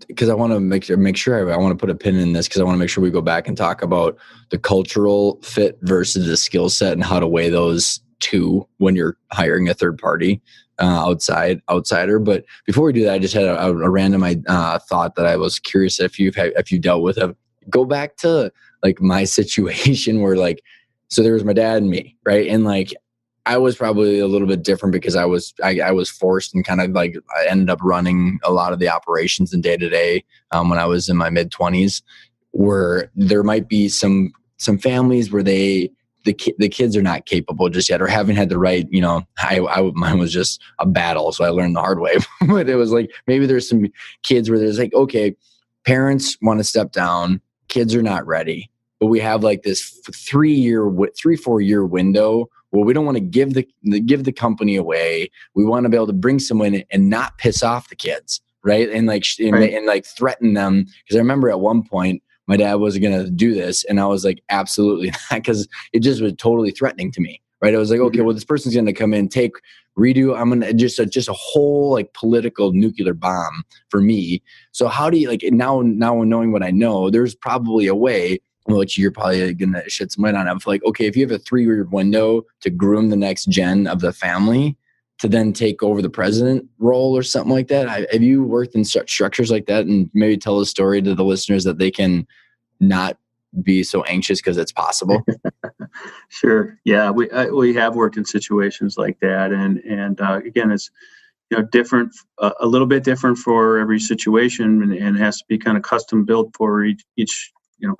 because I want to make sure I want to put a pin in this, because I want to make sure we go back and talk about the cultural fit versus the skill set and how to weigh those two when you're hiring a third party outsider. But before we do that, I just had a random thought that I was curious if you dealt with. Go back to my situation where so there was my dad and me, right? And I was probably a little bit different because I was forced, and kind of like I ended up running a lot of the operations in day to day when I was in my mid-20s, where there might be some families where the kids are not capable just yet, or haven't had the right, mine was just a battle, so I learned the hard way. But it was like, maybe there's some kids where there's like, okay, parents want to step down, kids are not ready, but we have like this 4 year window where we don't want to give the company away. We want to be able to bring someone in and not piss off the kids, right? And like and like threaten them. Because I remember at one point my dad wasn't going to do this, and I was like, absolutely not, because it just was totally threatening to me, right? I was like, okay, well, this person's going to come in, redo. I'm gonna just a whole like political nuclear bomb for me. So how do you, like, now knowing what I know, there's probably a way, which you're probably gonna shed some light on, of like, okay, if you have a 3-year window to groom the next gen of the family to then take over the president role or something like that. Have you worked in such structures like that? And maybe tell a story to the listeners that they can not be so anxious, because it's possible. Sure. Yeah, we have worked in situations like that, and again, it's different, a little bit different for every situation, and has to be kind of custom built for each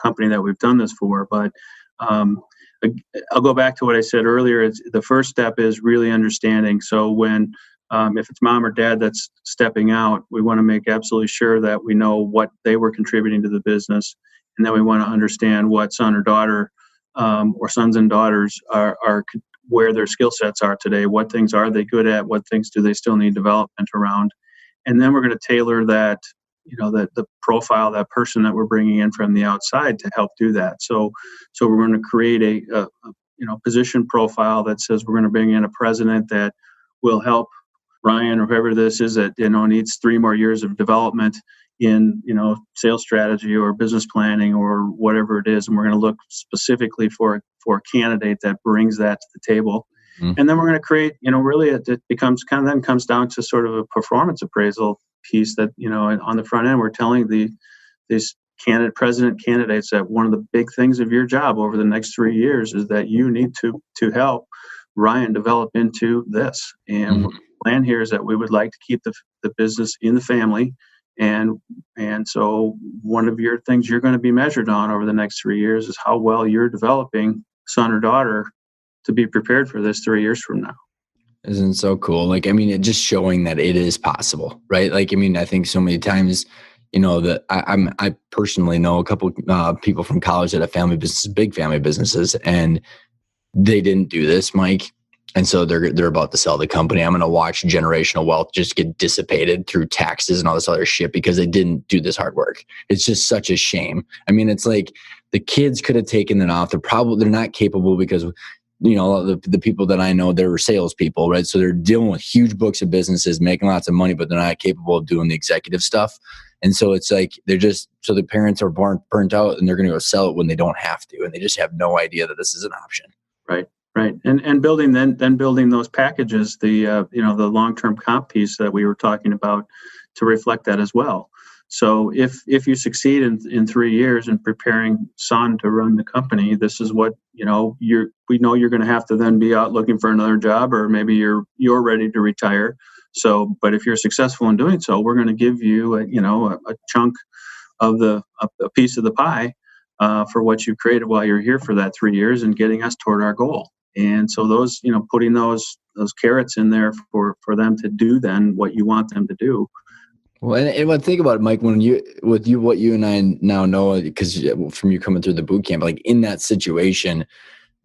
company that we've done this for. But I'll go back to what I said earlier. It's the first step is really understanding. So when if it's mom or dad that's stepping out, we want to make absolutely sure that we know what they were contributing to the business, and then we want to understand what son or daughter or sons and daughters are where their skill sets are today. What things are they good at? What things do they still need development around? And then we're going to tailor that, the profile, that person that we're bringing in from the outside to help do that. So we're going to create a position profile that says we're going to bring in a president that will help Ryan, or whoever this is, that needs 3 more years of development in sales strategy or business planning or whatever it is, and we're going to look specifically for a candidate that brings that to the table. And then we're going to create, really it becomes then comes down to sort of a performance appraisal piece that, on the front end, we're telling these president candidates that one of the big things of your job over the next 3 years is that you need to help Ryan develop into this. And the plan here is that we would like to keep the business in the family. And so one of your things you're going to be measured on over the next 3 years is how well you're developing son or daughter to be prepared for this 3 years from now. Isn't it so cool? Like, I mean, it just showing that it is possible, right? Like, I mean, I think so many times, that I personally know a couple people from college that have big family businesses, and they didn't do this, Mike. And so they're about to sell the company. I'm going to watch generational wealth just get dissipated through taxes and all this other shit because they didn't do this hard work. It's just such a shame. I mean, it's like the kids could have taken it off. They're not capable because, the people that I know, they're salespeople, right? So they're dealing with huge books of businesses, making lots of money, but they're not capable of doing the executive stuff. And so it's like so the parents are burnt out, and they're going to go sell it when they don't have to, and they just have no idea that this is an option. Right. And building building those packages, the long-term comp piece that we were talking about, to reflect that as well. So if you succeed in 3 years in preparing son to run the company, this is what we know you're going to have to then be out looking for another job, or maybe you're ready to retire. So, but if you're successful in doing so, we're going to give you a chunk of a piece of the pie for what you created while you're here for that 3 years and getting us toward our goal. And so those, putting those carrots in there for them to do then what you want them to do. Well, and when think about it, Mike, what you and I now know, because from you coming through the boot camp, like in that situation,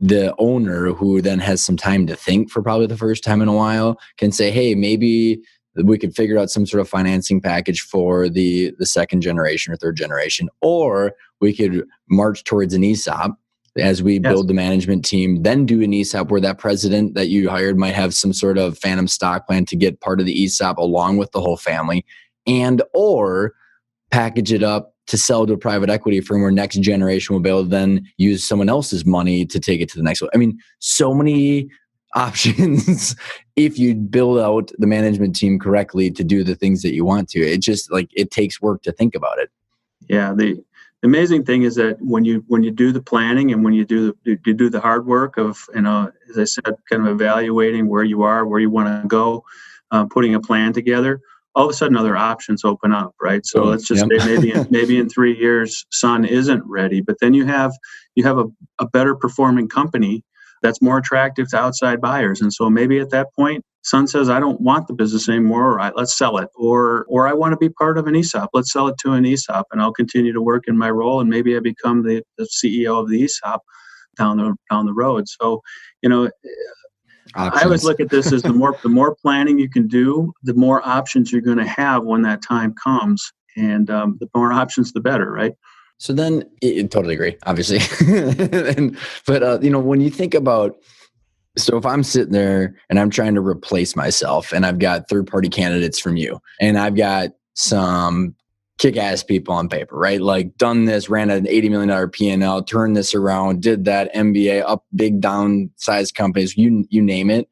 the owner, who then has some time to think for probably the first time in a while, can say, hey, maybe we could figure out some sort of financing package for the second generation or third generation, or we could march towards an ESOP as we build the management team, then do an ESOP where that president that you hired might have some sort of phantom stock plan to get part of the ESOP along with the whole family, and or package it up to sell to a private equity firm where next generation will be able to then use someone else's money to take it to the next one. I mean, so many options if you build out the management team correctly to do the things that you want to. It just it takes work to think about it. Yeah, the amazing thing is that when you do the planning and when you do the hard work of as I said, kind of evaluating where you are, where you want to go, putting a plan together, all of a sudden other options open up, right? So let's just say maybe in 3 years, Sun isn't ready, but then you have a better performing company that's more attractive to outside buyers. And so maybe at that point, Sun says, I don't want the business anymore, or let's sell it. Or I want to be part of an ESOP. Let's sell it to an ESOP, and I'll continue to work in my role, and maybe I become the CEO of the ESOP down the road. So, options. I always look at this as the more planning you can do, the more options you're going to have when that time comes. And the more options, the better, right? So then, totally agree, obviously. But when you think about, so if I'm sitting there and I'm trying to replace myself, and I've got third-party candidates from you, and I've got some kick-ass people on paper, right? Like done this, ran an $80 million P&L, turned this around, did that MBA, up big downsized companies, you name it.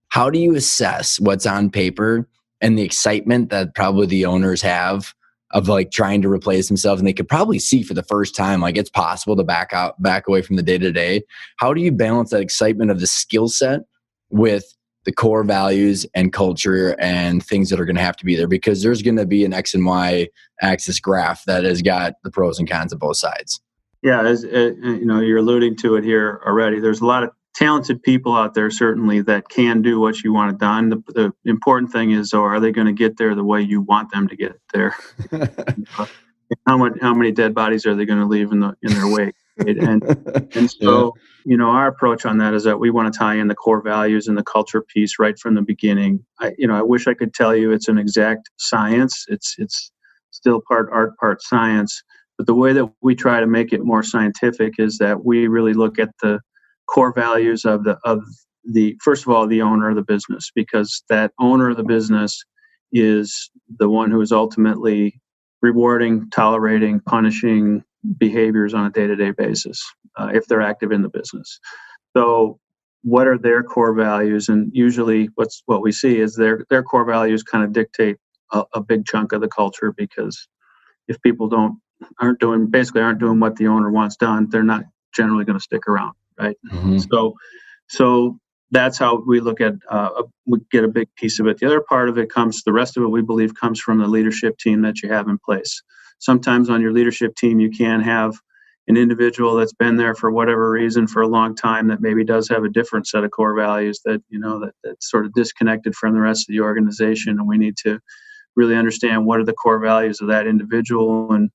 How do you assess what's on paper and the excitement that probably the owners have of like trying to replace themselves? And they could probably see for the first time, like it's possible to back away from the day-to-day. How do you balance that excitement of the skill set with the core values and culture and things that are going to have to be there? Because there's going to be an X and Y axis graph that has got the pros and cons of both sides. Yeah, as you're alluding to it here already. There's a lot of talented people out there, certainly, that can do what you want it done. The important thing is, though, are they going to get there the way you want them to get there? How many dead bodies are they going to leave in their wake? Right? And so, our approach on that is that we want to tie in the core values and the culture piece right from the beginning. I wish I could tell you it's an exact science. It's still part art, part science. But the way that we try to make it more scientific is that we really look at the core values of the first of all, the owner of the business, because that owner of the business is the one who is ultimately rewarding, tolerating, punishing behaviors on a day-to-day basis if they're active in the business. So what are their core values? And usually what we see is their core values kind of dictate a big chunk of the culture, because if people aren't doing what the owner wants done, they're not generally going to stick around, right? Mm-hmm. So that's how we look at we get a big piece of it. The other part of it the rest of it we believe comes from the leadership team that you have in place. Sometimes on your leadership team you can have an individual that's been there for whatever reason for a long time that maybe does have a different set of core values that's sort of disconnected from the rest of the organization, and we need to really understand what are the core values of that individual. And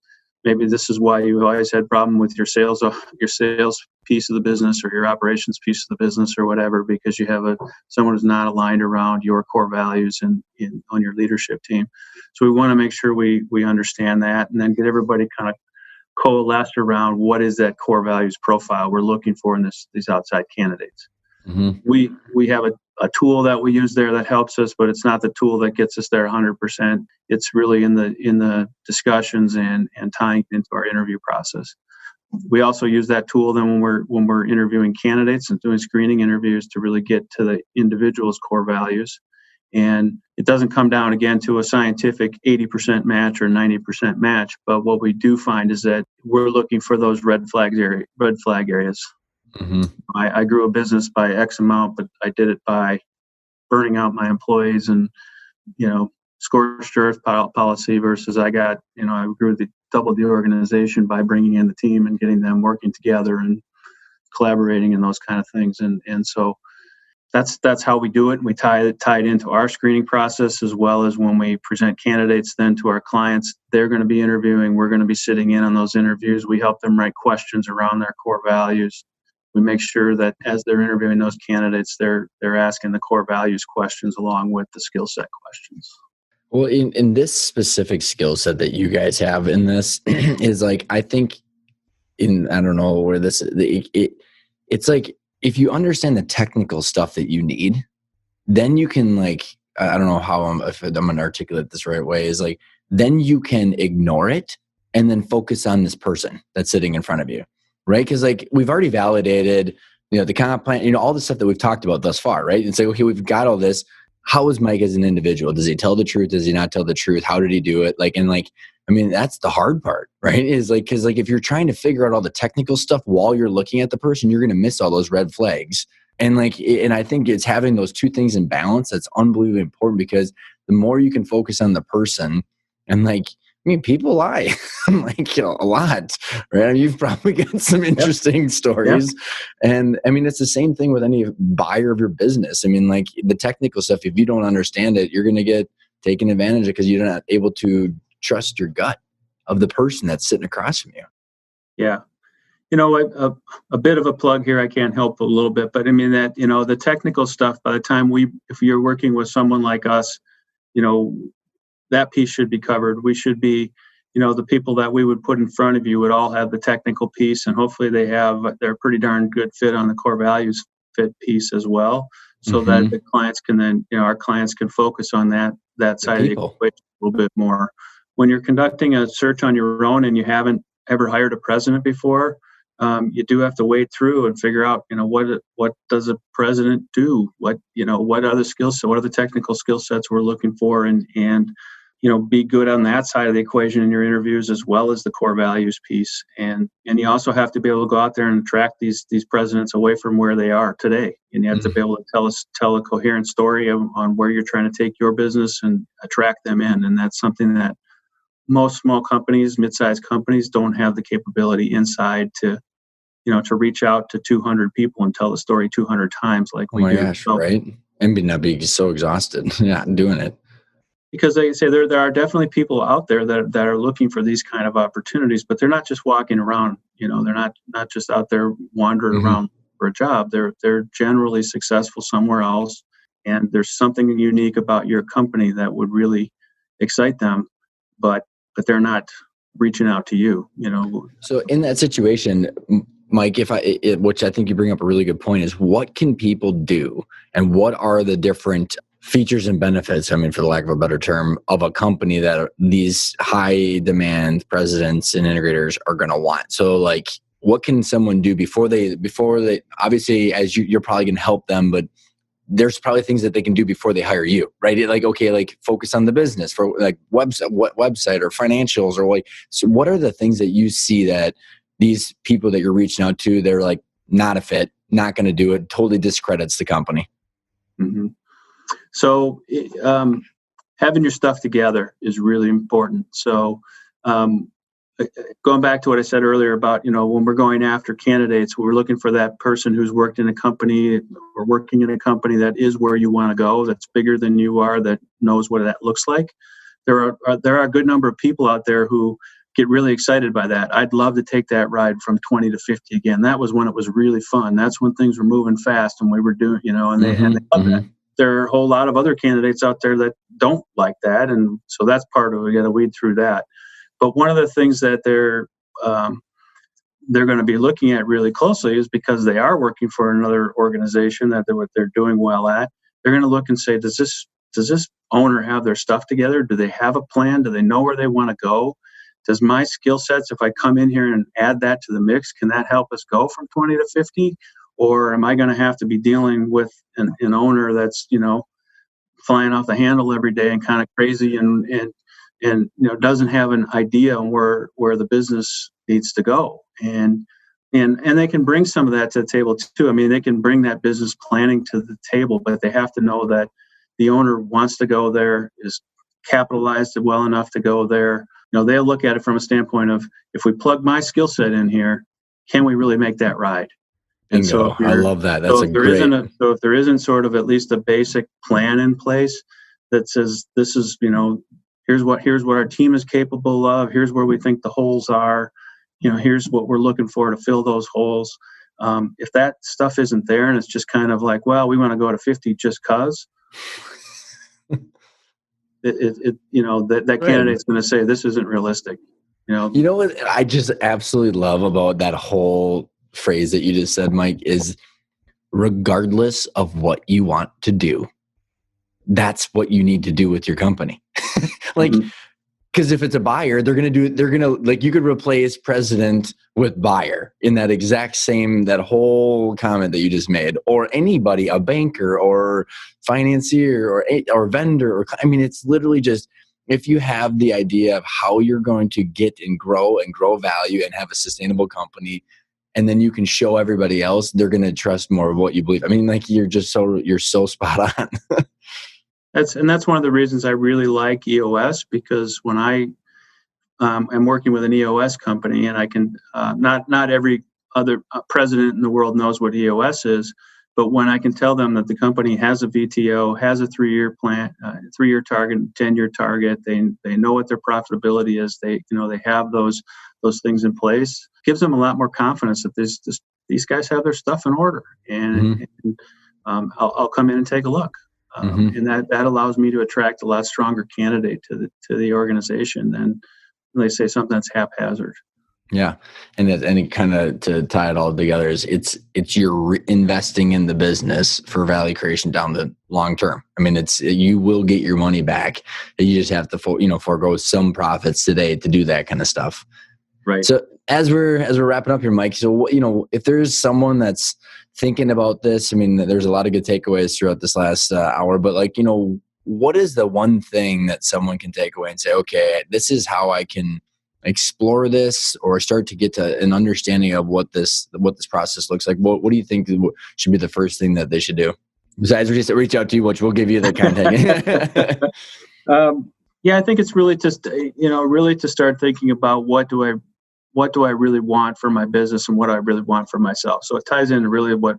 maybe this is why you always had problem with your sales piece of the business or your operations piece of the business or whatever, because you have someone who's not aligned around your core values on your leadership team. So we want to make sure we understand that, and then get everybody kind of coalesced around what is that core values profile we're looking for in these outside candidates. Mm-hmm. We have a tool that we use there that helps us, but it's not the tool that gets us there 100%. It's really in the discussions and tying into our interview process. We also use that tool then when we're interviewing candidates and doing screening interviews to really get to the individual's core values. And it doesn't come down again to a scientific 80% match or 90% match, but what we do find is that we're looking for those red flag areas. Mm-hmm. I grew a business by X amount, but I did it by burning out my employees and, scorched earth policy versus I doubled the organization by bringing in the team and getting them working together and collaborating and those kind of things. And so that's how we do it. We tie it into our screening process, as well as when we present candidates then to our clients. They're going to be interviewing. We're going to be sitting in on those interviews. We help them write questions around their core values. We make sure that as they're interviewing those candidates, they're asking the core values questions along with the skill set questions. Well, in this specific skill set that you guys have in this is like, I think I don't know where it's like, if you understand the technical stuff that you need, then you can I don't know if I'm going to articulate this right way, is like, then you can ignore it and then focus on this person that's sitting in front of you. Right? Because we've already validated, the comp plan, all the stuff that we've talked about thus far, right? And say, okay, we've got all this. How is Mike as an individual? Does he tell the truth? Does he not tell the truth? How did he do it? That's the hard part, right? Is because if you're trying to figure out all the technical stuff while you're looking at the person, you're going to miss all those red flags And and I think it's having those two things in balance that's unbelievably important, because the more you can focus on the person, and people lie a lot, right? I mean, you've probably got some interesting stories. And I mean, it's the same thing with any buyer of your business. I mean, the technical stuff, if you don't understand it, you're going to get taken advantage of because you're not able to trust your gut of the person that's sitting across from you. Yeah. You know what, a bit of a plug here, I can't help a little bit, but I mean that, the technical stuff, by the time if you're working with someone like us, that piece should be covered. We should be, the people that we would put in front of you would all have the technical piece, and hopefully they're a pretty darn good fit on the core values fit piece as well, so that the clients can then, our clients can focus on that side of the equation a little bit more. When you're conducting a search on your own and you haven't ever hired a president before, you do have to wade through and figure out, what does a president do? What are the skill sets? What are the technical skill sets we're looking for? And be good on that side of the equation in your interviews, as well as the core values piece. And you also have to be able to go out there and attract these presidents away from where they are today. And you have to be able to tell a coherent story on where you're trying to take your business and attract them in. And that's something that most small companies, mid-sized companies, don't have the capability inside to reach out to 200 people and tell the story 200 times like we do. Oh my gosh, right? And not be so exhausted doing it. Because they say there are definitely people out there that are looking for these kind of opportunities, but they're not just walking around. They're not just out there wandering around for a job. They're generally successful somewhere else, and there's something unique about your company that would really excite them, but they're not reaching out to you. So in that situation, Mike, which I think you bring up a really good point, is what can people do, and what are the different features and benefits, I mean, for the lack of a better term, of a company that these high demand presidents and integrators are going to want? So what can someone do before they obviously, as you're probably going to help them, but there's probably things that they can do before they hire you, right? Focus on the business for website or financials, or so what are the things that you see that these people that you're reaching out to, they're not a fit, not going to do it, totally discredits the company? Mm-hmm. So having your stuff together is really important. So going back to what I said earlier about, when we're going after candidates, we're looking for that person who's worked in a company or working in a company that is where you want to go, that's bigger than you are, that knows what that looks like. There are a good number of people out there who get really excited by that. I'd love to take that ride from 20 to 50 again. That was when it was really fun. That's when things were moving fast and we were doing, and they love that. There are a whole lot of other candidates out there that don't like that. And so that's part of it. We got to weed through that. But one of the things that they're going to be looking at really closely is, because they are working for another organization that they're doing well at, they're going to look and say, does this owner have their stuff together? Do they have a plan? Do they know where they want to go? Does my skill sets, if I come in here and add that to the mix, can that help us go from 20 to 50? Or am I going to have to be dealing with an owner that's, flying off the handle every day and kind of crazy and doesn't have an idea on where the business needs to go? And they can bring some of that to the table too. I mean, they can bring that business planning to the table, but they have to know that the owner wants to go there, is capitalized well enough to go there. They'll look at it from a standpoint of, if we plug my skill set in here, can we really make that ride? And so I love that. That's so if there isn't sort of at least a basic plan in place that says, this is, here's what our team is capable of, here's where we think the holes are, here's what we're looking for to fill those holes. If that stuff isn't there and it's just kind of like, well, we want to go to 50 just cause, that candidate's going to say, this isn't realistic. You know what I just absolutely love about that whole phrase that you just said, Mike, is regardless of what you want to do, that's what you need to do with your company. Because if it's a buyer, they're going to you could replace president with buyer in that exact same, that whole comment that you just made, or anybody, a banker or financier or vendor, it's literally just, if you have the idea of how you're going to get and grow value and have a sustainable company, and then you can show everybody else, they're going to trust more of what you believe. I mean, like you're so spot on. That's one of the reasons I really like EOS, because when I am working with an EOS company, and I can not every other president in the world knows what EOS is, but when I can tell them that the company has a VTO, has a 3-year plan, 3-year target, 10-year target, they know what their profitability is. They have those things in place. Gives them a lot more confidence that these guys have their stuff in order, and I'll come in and take a look. And that allows me to attract a lot stronger candidate to the organization than when they say something that's haphazard. Yeah. And it kind of, to tie it all together, is it's you're investing in the business for value creation down the long term. I mean, you will get your money back. You just have to forego some profits today to do that kind of stuff. Right. So as we're wrapping up here, Mike, so if there's someone that's thinking about this, I mean, there's a lot of good takeaways throughout this last hour, but what is the one thing that someone can take away and say, okay, this is how I can explore this, or start to get to an understanding of what this process looks like? What do you think should be the first thing that they should do? Besides just reach out to you, which we'll give you the contact. Yeah, I think it's really just, really to start thinking about what do I really want for my business and what I really want for myself. So it ties into really what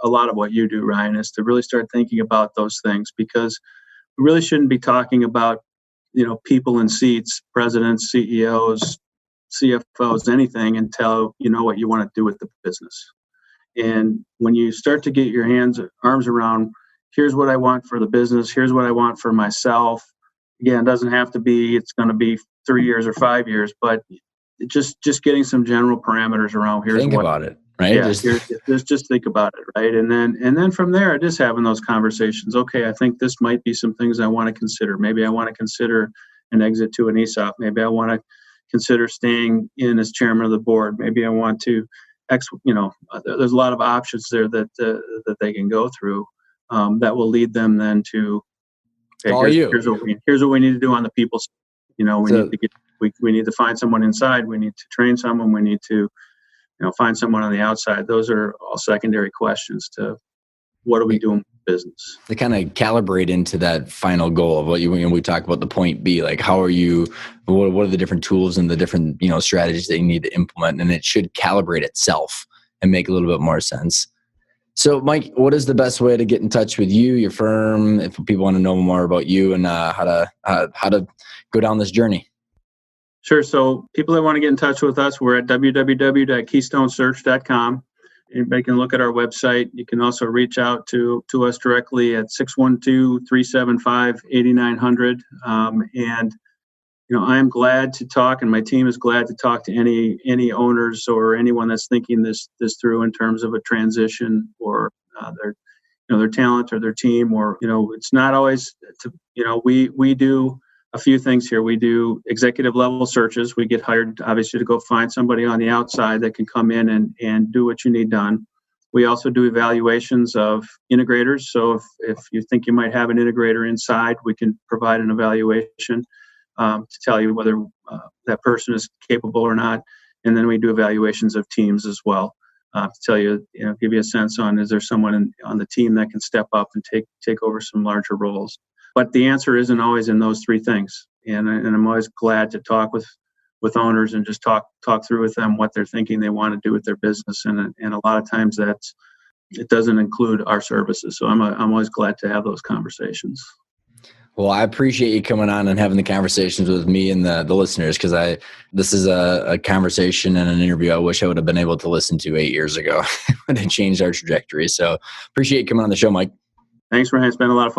a lot of what you do, Ryan, is to really start thinking about those things, because we really shouldn't be talking about, people in seats, presidents, CEOs, CFOs, anything, until you know what you want to do with the business. And when you start to get your arms around, here's what I want for the business, here's what I want for myself. Again, it doesn't have to be, it's going to be 3 years or 5 years, but just getting some general parameters around. Think about it, right? Yeah, just think about it, right? And then from there, just having those conversations. Okay, I think this might be some things I want to consider. Maybe I want to consider an exit to an ESOP. Maybe I want to consider staying in as chairman of the board. Maybe I want to, there's a lot of options there that they can go through that will lead them then to. Okay, here's what we need to do on the people side. We need to find someone inside. We need to train someone. We need to, find someone on the outside. Those are all secondary questions to what are we doing with business. They kind of calibrate into that final goal of what we talk about, the point B, like how are you, what are the different tools and the different, strategies that you need to implement, and it should calibrate itself and make a little bit more sense. So, Mike, what is the best way to get in touch with you, your firm, if people want to know more about you and how to go down this journey? Sure. So people that want to get in touch with us, we're at www.keystonesearch.com. Anybody can look at our website. You can also reach out to us directly at 612-375-8900. And I am glad to talk, and my team is glad to talk to any owners or anyone that's thinking this through in terms of a transition or their talent or their team, or it's not always we do a few things here. We do executive level searches. We get hired obviously to go find somebody on the outside that can come in and do what you need done. We also do evaluations of integrators. So if you think you might have an integrator inside, we can provide an evaluation to tell you whether that person is capable or not. And then we do evaluations of teams as well to tell you, give you a sense on, is there someone on the team that can step up and take over some larger roles. But the answer isn't always in those three things. And I'm always glad to talk with owners and just talk through with them what they're thinking they want to do with their business. And a lot of times it doesn't include our services. So I'm always glad to have those conversations. Well, I appreciate you coming on and having the conversations with me and the listeners, because this is a conversation and an interview I wish I would have been able to listen to 8 years ago when it changed our trajectory. So appreciate you coming on the show, Mike. Thanks, Ryan. It's been a lot of fun.